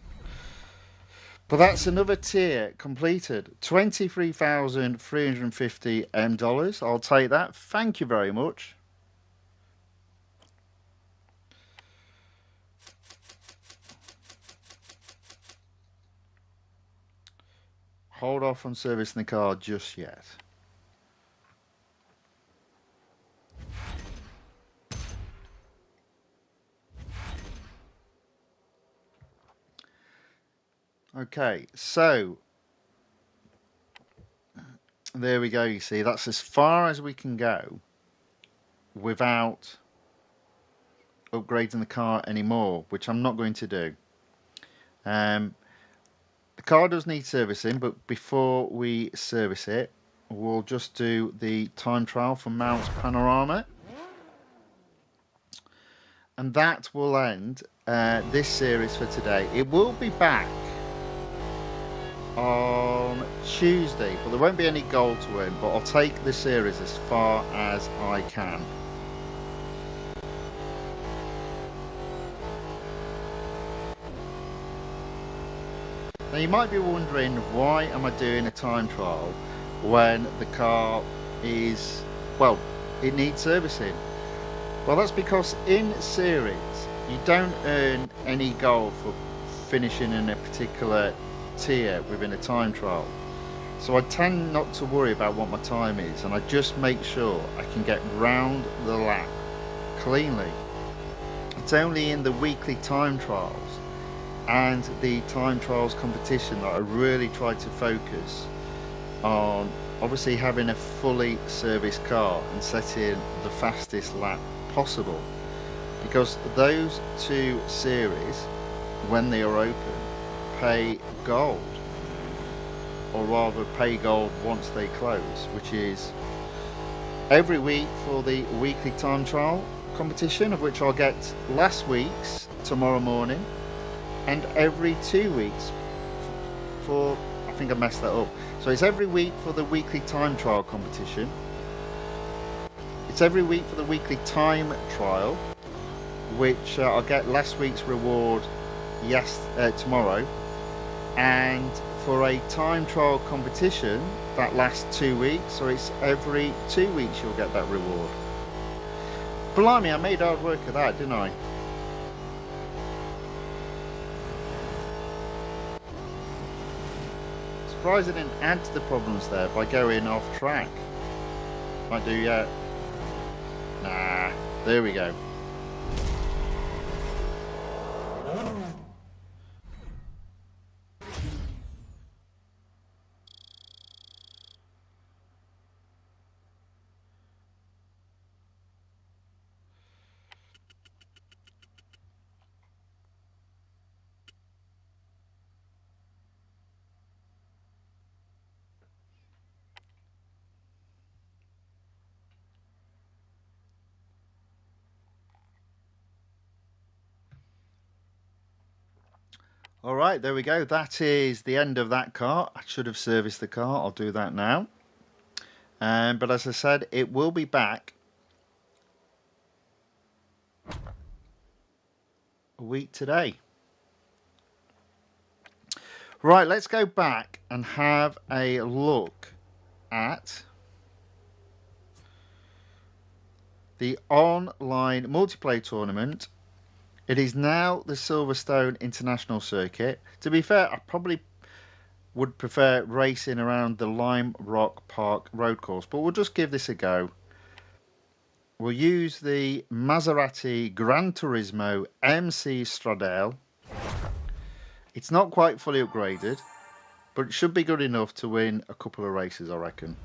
But that's another tier completed. $23,350. I'll take that. Thank you very much. Hold off on servicing the car just yet. Okay, so there we go. You see, that's as far as we can go without upgrading the car anymore, which I'm not going to do. The car does need servicing, but before we service it, we'll just do the time trial for Mount Panorama. And that will end this series for today. It will be back on Tuesday, but there won't be any gold to win, but I'll take the series as far as I can. Now you might be wondering, why am I doing a time trial when the car is, well, it needs servicing? Well, that's because in series you don't earn any gold for finishing in a particular tier within a time trial. So I tend not to worry about what my time is, and I just make sure I can get round the lap cleanly. It's only in the weekly time trials and the time trials competition that I really try to focus on obviously having a fully serviced car and setting the fastest lap possible, because those two series, when they are open, pay gold, or rather pay gold once they close, which is every week for the weekly time trial competition, of which I'll get last week's tomorrow morning, and every 2 weeks for, I think I messed that up, so it's every week for the weekly time trial competition, it's every week for the weekly time trial, which I'll get last week's reward tomorrow, and for a time trial competition that lasts 2 weeks, so it's every 2 weeks you'll get that reward. Blimey, I made hard work of that, didn't I? Surprised I didn't add to the problems there by going off track. Might do yet. Nah, there we go. All right, there we go. That is the end of that car. I should have serviced the car. I'll do that now. But as I said, it will be back a week today. Right, let's go back and have a look at the online multiplayer tournament. It is now the Silverstone International Circuit. To be fair, I probably would prefer racing around the Lime Rock Park road course, but we'll just give this a go. We'll use the Maserati Gran Turismo MC Stradale. It's not quite fully upgraded, but it should be good enough to win a couple of races, I reckon.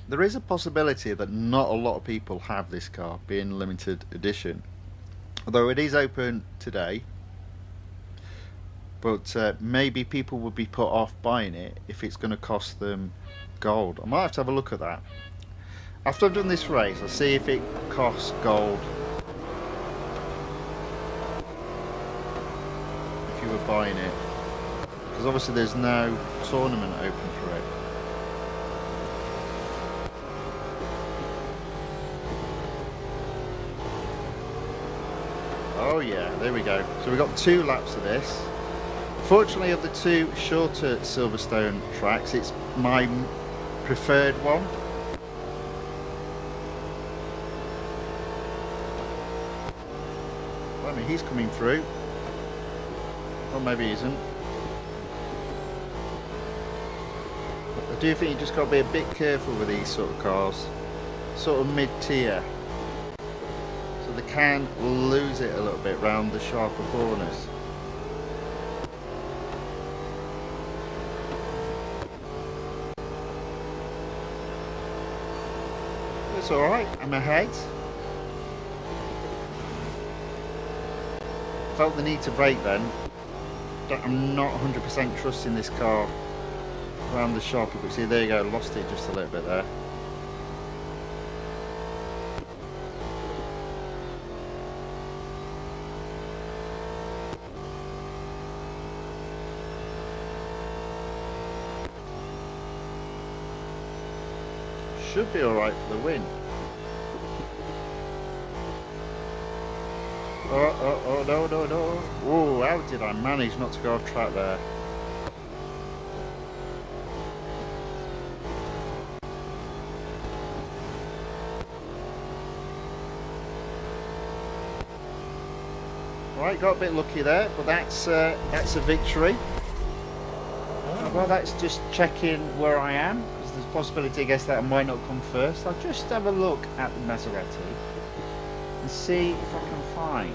There is a possibility that not a lot of people have this car, being limited edition. Although it is open today. But maybe people would be put off buying it if it's going to cost them gold. I might have to have a look at that. After I've done this race, I'll see if it costs gold. If you were buying it. Because obviously there's no tournament open for it. Oh yeah, there we go. So we've got 2 laps of this. Fortunately, of the 2 shorter Silverstone tracks, it's my preferred one. I mean, he's coming through. Or maybe he isn't. I do think you just got to be a bit careful with these sort of cars. Sort of mid-tier. So they can lose it a little bit round the sharper corners. It's alright, I'm ahead. Felt the need to brake then. I'm not 100% trusting this car around the sharper, but see, there you go, lost it just a little bit there. Should be alright for the win. Oh, no. Oh, how did I manage not to go off track there? Right, got a bit lucky there, but that's a victory. Well, that's just checking where I am, because there's a possibility, I guess, that I might not come first. I'll just have a look at the Maserati and see if I can find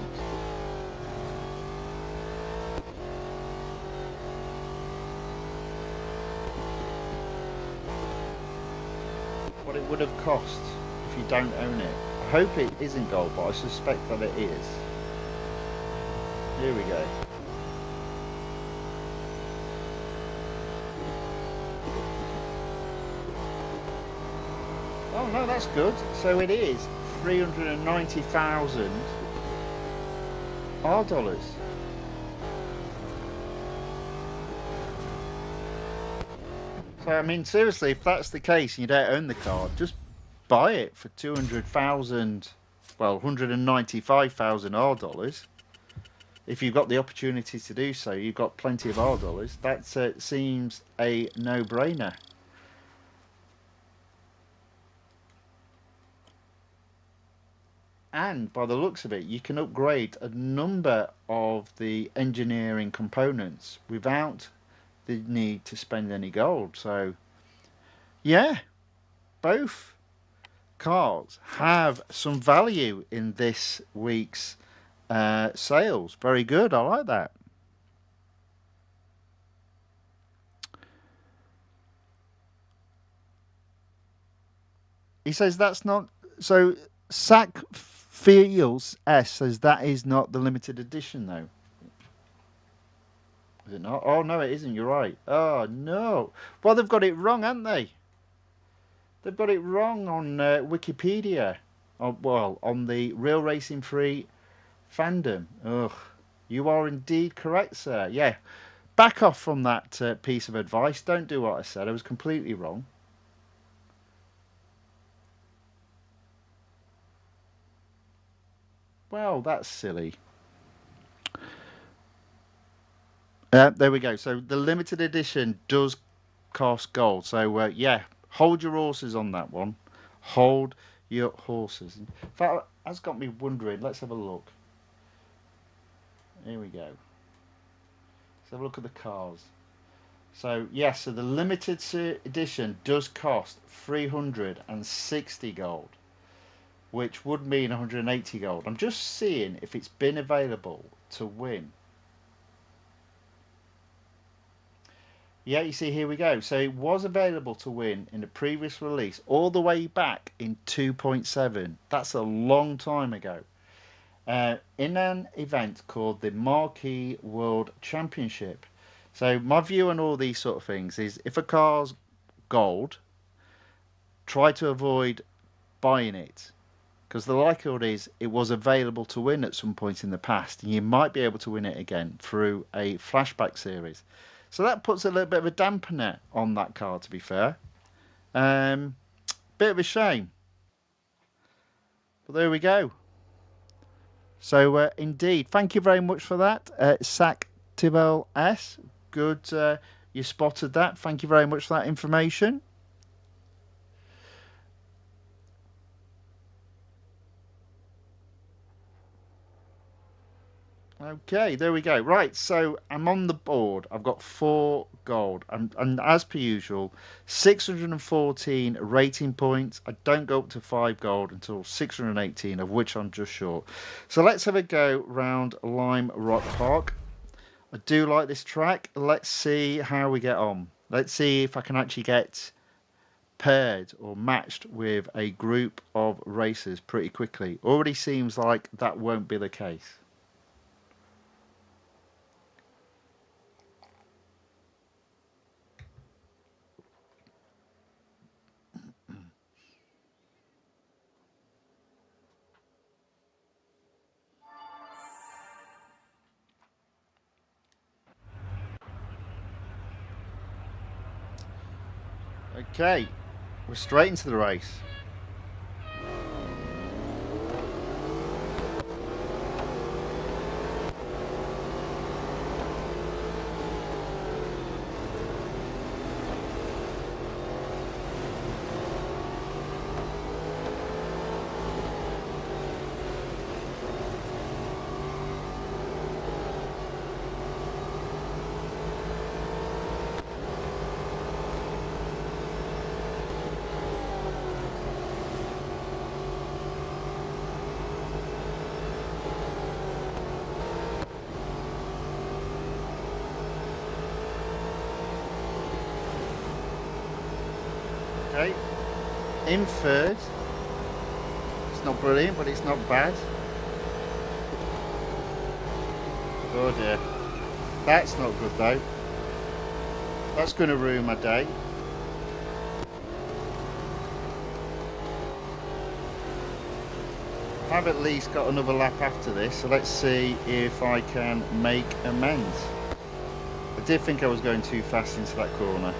what it would have cost if you don't own it. I hope it isn't gold, but I suspect that it is. Here we go. Oh no, that's good. So it is 390,000 $. So I mean, seriously, if that's the case and you don't own the car, just buy it for 200,000, well, 195,000 $. If you've got the opportunity to do so, you've got plenty of $. That seems a no-brainer. And by the looks of it, you can upgrade a number of the engineering components without the need to spend any gold. So yeah, both cars have some value in this week's sales. Very good, I like that. He says that's not so. Sack Feels S says that is not the limited edition though. Is it not? Oh no, it isn't. You're right. Oh no. Well, they've got it wrong, haven't they? They've got it wrong on Wikipedia. Oh, well, on the Real Racing Free fandom. Ugh. You are indeed correct, sir. Yeah. Back off from that piece of advice. Don't do what I said. I was completely wrong. Well, that's silly. There we go. So the limited edition does cost gold. So yeah, hold your horses on that one. Hold your horses. In fact, has got me wondering. Let's have a look. Here we go. Let's have a look at the cars. So yes, so the limited edition does cost 360 gold, which would mean 180 gold. I'm just seeing if it's been available to win. Yeah, you see, here we go. So it was available to win in the previous release all the way back in 2.7. That's a long time ago. In an event called the Marquee World Championship. So my view on all these sort of things is if a car's gold, try to avoid buying it, because the likelihood is it was available to win at some point in the past, and you might be able to win it again through a flashback series. So that puts a little bit of a dampener on that car, to be fair. Bit of a shame, but there we go. So indeed, thank you very much for that, Sac Tibel S. Good, you spotted that. Thank you very much for that information. Okay, there we go. Right, so I'm on the board. I've got 4 gold. And as per usual, 614 rating points. I don't go up to 5 gold until 618, of which I'm just short. So let's have a go round Lime Rock Park. I do like this track. Let's see how we get on. Let's see if I can actually get paired or matched with a group of racers pretty quickly. Already seems like that won't be the case. Okay, we're straight into the race. Okay, in third. It's not brilliant, but it's not bad. Oh dear. That's not good though. That's going to ruin my day. I've at least got another lap after this, so let's see if I can make amends. I did think I was going too fast into that corner.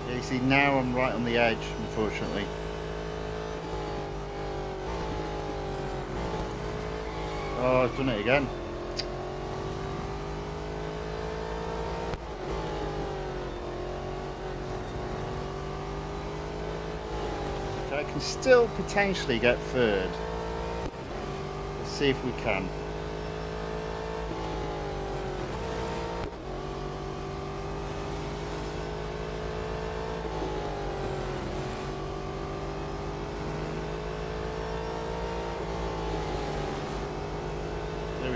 You see, now I'm right on the edge, unfortunately. Oh, I've done it again. Okay, I can still potentially get third. Let's see if we can.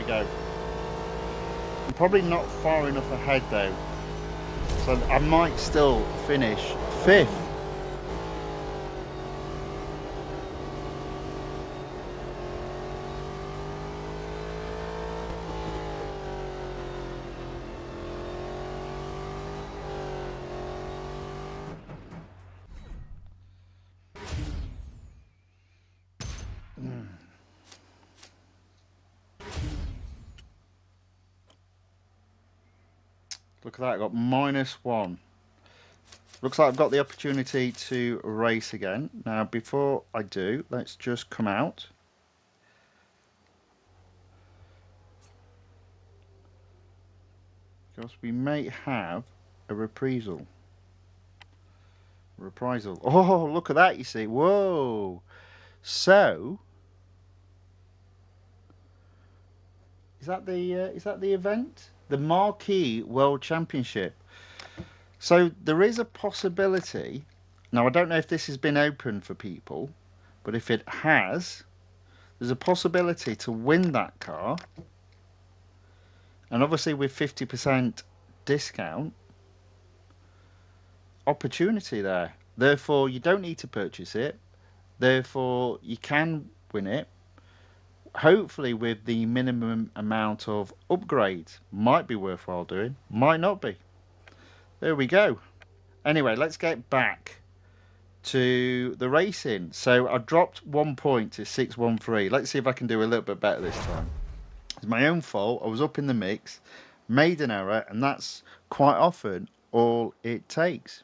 Go. I'm probably not far enough ahead though, so I might still finish 5th. Look at that, I got -1. Looks like I've got the opportunity to race again. Now, before I do, let's just come out. Because we may have a reprisal. Oh, look at that, you see. Whoa. So, is that the event? The Marquee World Championship. So there is a possibility. Now, I don't know if this has been open for people, but if it has, there's a possibility to win that car. And obviously with 50% discount, opportunity there. Therefore, you don't need to purchase it. Therefore, you can win it. Hopefully with the minimum amount of upgrades. Might be worthwhile doing, might not be. There we go. Anyway, let's get back to the racing. So I dropped 1 point to 613. Let's see if I can do a little bit better this time. It's my own fault. I was up in the mix, made an error, and that's quite often all it takes.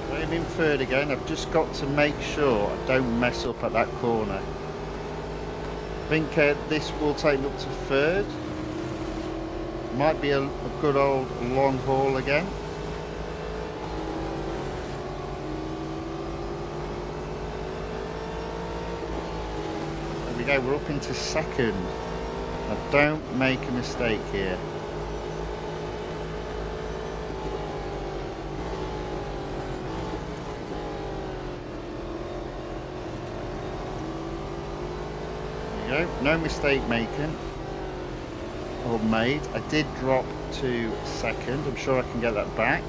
I'm in third again. I've just got to make sure I don't mess up at that corner. I think this will take me up to third. Might be a good old long haul again. There we go, we're up into second. Now don't make a mistake here. There you go, no mistake making. Or made. I did drop to second. I'm sure I can get that back.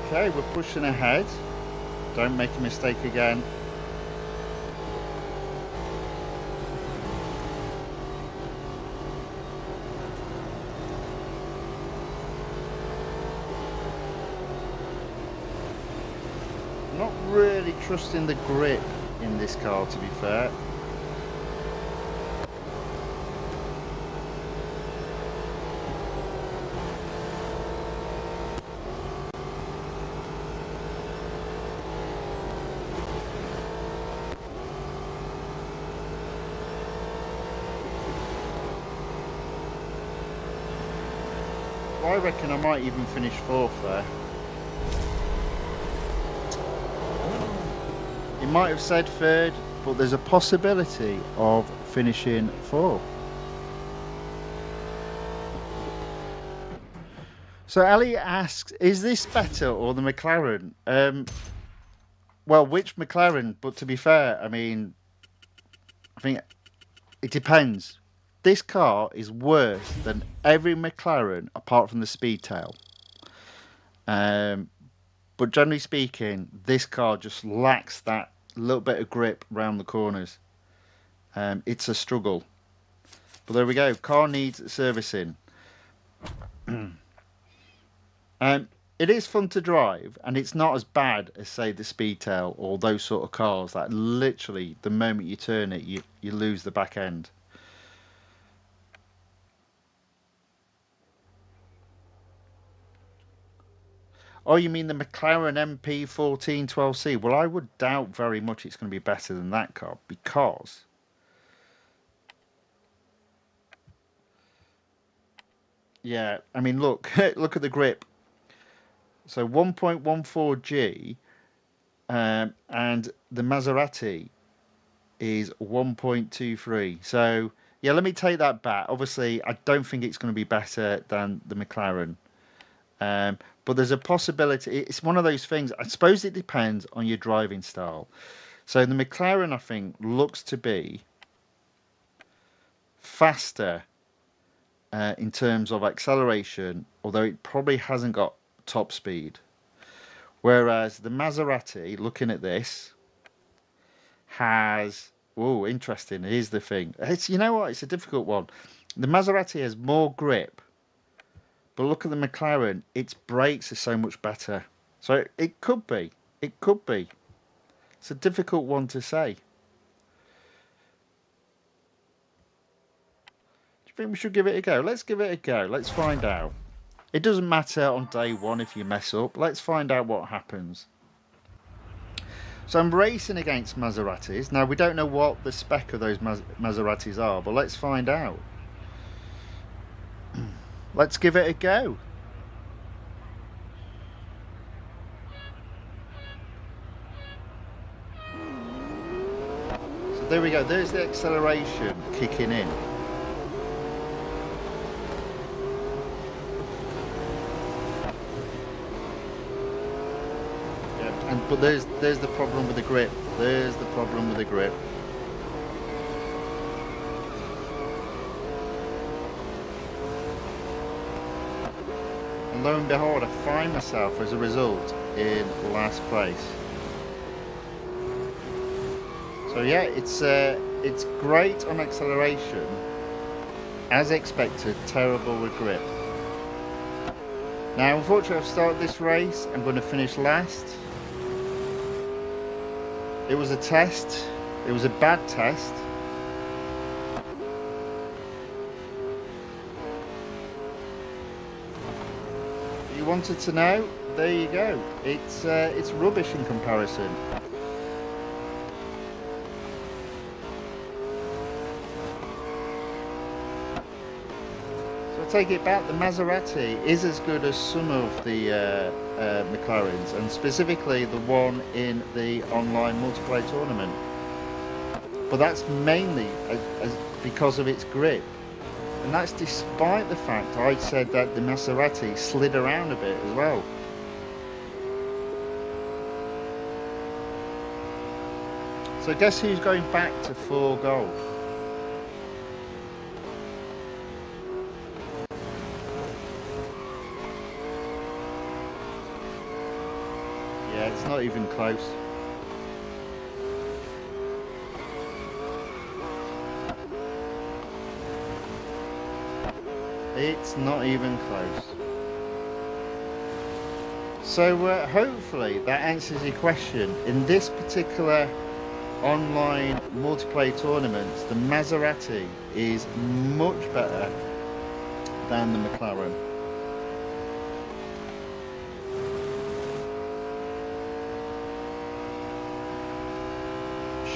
Okay, we're pushing ahead. Don't make a mistake again. Not really trusting the grip in this car, to be fair. I reckon I might even finish fourth there. He might have said third, but there's a possibility of finishing fourth. So Ali asks, is this better or the McLaren? Well, which McLaren? But to be fair, I mean, I think it depends. This car is worse than every McLaren apart from the Speedtail. But generally speaking, this car just lacks that little bit of grip around the corners. It's a struggle. But there we go. Car needs servicing. It is fun to drive, and it's not as bad as, say, the Speedtail or those sort of cars that literally, the moment you turn it, you lose the back end. Oh, you mean the McLaren MP14 12C? Well, I would doubt very much it's going to be better than that car because... Yeah, I mean, look, look at the grip. So 1.14G, and the Maserati is 1.23. So yeah, let me take that back. Obviously, I don't think it's going to be better than the McLaren. But there's a possibility. It's one of those things. I suppose it depends on your driving style. So the McLaren, I think, looks to be faster in terms of acceleration, although it probably hasn't got top speed. Whereas the Maserati, looking at this, has... Oh, interesting. Here's the thing. It's, you know what? It's a difficult one. The Maserati has more grip, but look at the McLaren. Its brakes are so much better. So it could be. It could be. It's a difficult one to say. Do you think we should give it a go? Let's give it a go. Let's find out. It doesn't matter on day one if you mess up. Let's find out what happens. So I'm racing against Maseratis. Now, we don't know what the spec of those Maseratis are, but let's find out. Let's give it a go. So there we go. There's the acceleration kicking in. But there's the problem with the grip. There's the problem with the grip. And lo and behold, I find myself as a result in last place. So yeah, it's great on acceleration. As expected, terrible with grip. Now, unfortunately, I've started this race. I'm going to finish last. It was a test. It was a bad test. You wanted to know? There you go. It's rubbish in comparison. So I take it back. The Maserati is as good as some of the McLarens, and specifically the one in the online multiplayer tournament. But that's mainly because of its grip, and that's despite the fact I said that the Maserati slid around a bit as well. So guess who's going back to 4 gold? Yeah, it's not even close. It's not even close. So hopefully that answers your question. In this particular online multiplayer tournament, the Maserati is much better than the McLaren.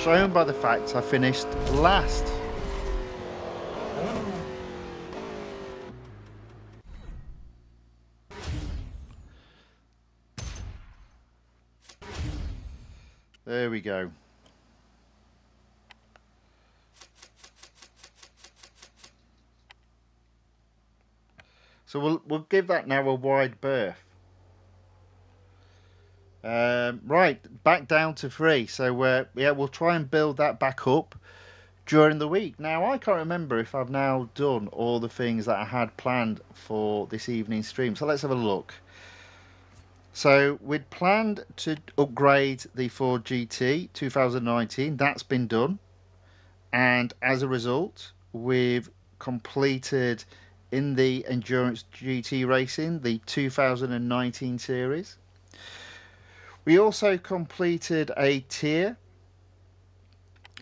Shown by the fact I finished last. There we go. So we'll give that now a wide berth. Right, back down to 3. So yeah, we'll try and build that back up during the week. Now, I can't remember if I've now done all the things that I had planned for this evening's stream. So let's have a look. So we'd planned to upgrade the Ford GT 2019. That's been done. And as a result, we've completed in the Endurance GT Racing the 2019 series. We also completed a tier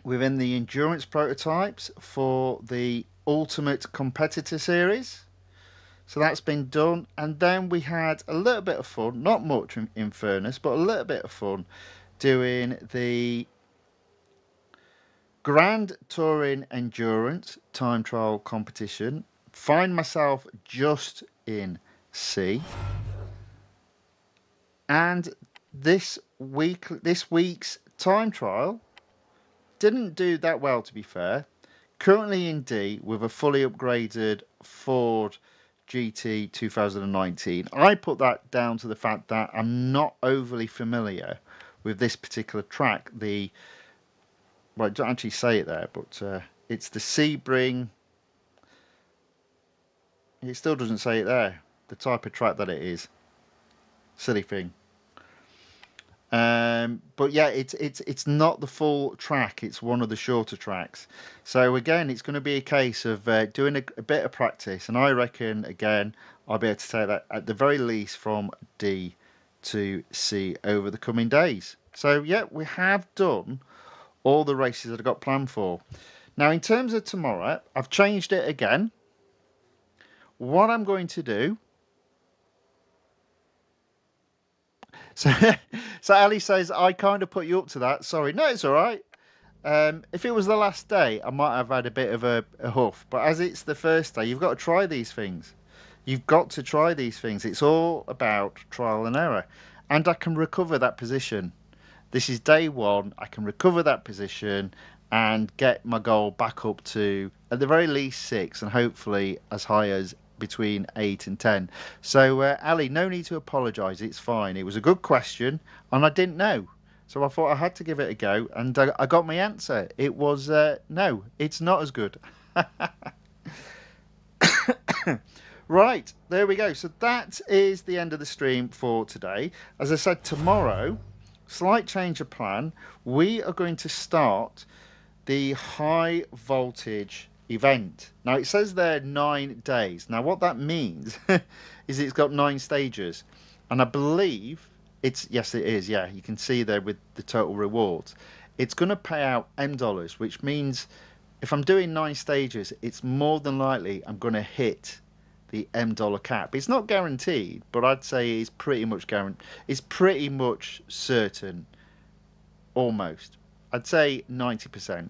within the Endurance prototypes for the Ultimate Competitor series. So that's been done. And then we had a little bit of fun, not much in fairness, but a little bit of fun doing the Grand Touring Endurance time trial competition. Find myself just in C. And this week's time trial didn't do that well, to be fair. Currently in D with a fully upgraded Ford GT 2019. I put that down to the fact that I'm not overly familiar with this particular track. Well, I don't actually say it there, but it's the Sebring. It still doesn't say it there. The type of track that it is. Silly thing. But yeah, it's not the full track. It's one of the shorter tracks. So again, it's going to be a case of doing a bit of practice, and I reckon again I'll be able to take that at the very least from D to C over the coming days. So yeah, we have done all the races that I got planned for. Now in terms of tomorrow, I've changed it again. What I'm going to do. So, so Ali says, I kind of put you up to that. Sorry. No, it's all right. If it was the last day, I might have had a bit of a huff. But as it's the first day, you've got to try these things. You've got to try these things. It's all about trial and error. And I can recover that position. This is day one. I can recover that position and get my goal back up to, at the very least, 6 and hopefully as high as between 8 and 10. So, Ali, no need to apologise. It's fine. It was a good question and I didn't know. So I thought I had to give it a go and I got my answer. It was no, it's not as good. Right, there we go. So that is the end of the stream for today. As I said, tomorrow, slight change of plan. We are going to start the high voltage event. Now it says there 9 days. Now what that means is it's got 9 stages. And I believe yes it is, yeah. You can see there with the total rewards. It's going to pay out M dollars, which means if I'm doing 9 stages, it's more than likely I'm going to hit the M dollar cap. It's not guaranteed, but I'd say it's pretty much guaranteed. It's pretty much certain, almost. I'd say 90%.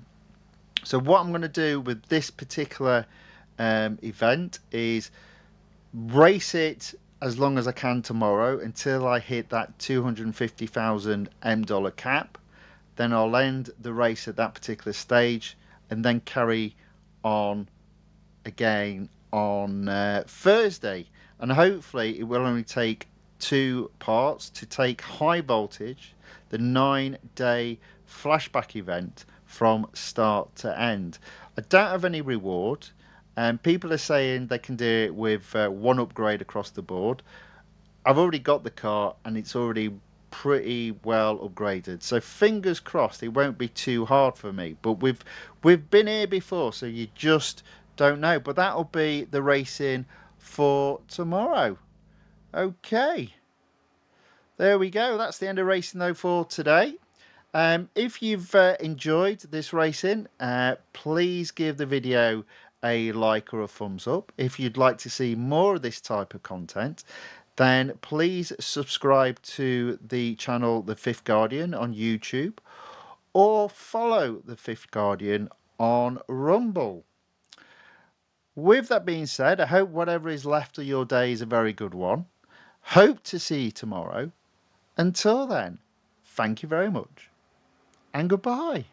So what I'm going to do with this particular event is race it as long as I can tomorrow until I hit that 250,000 M dollar cap. Then I'll end the race at that particular stage and then carry on again on Thursday, and hopefully it will only take 2 parts to take high voltage, the 9-day flashback event from start to end. I don't have any reward, and people are saying they can do it with 1 upgrade across the board. I've already got the car and it's already pretty well upgraded, so fingers crossed it won't be too hard for me. But we've been here before, so you just don't know. But that'll be the racing for tomorrow. Okay, there we go. That's the end of racing though for today. If you've enjoyed this racing, please give the video a like or a thumbs up. If you'd like to see more of this type of content, then please subscribe to the channel The Fifth Guardian on YouTube or follow The Fifth Guardian on Rumble. With that being said, I hope whatever is left of your day is a very good one. Hope to see you tomorrow. Until then, thank you very much and goodbye.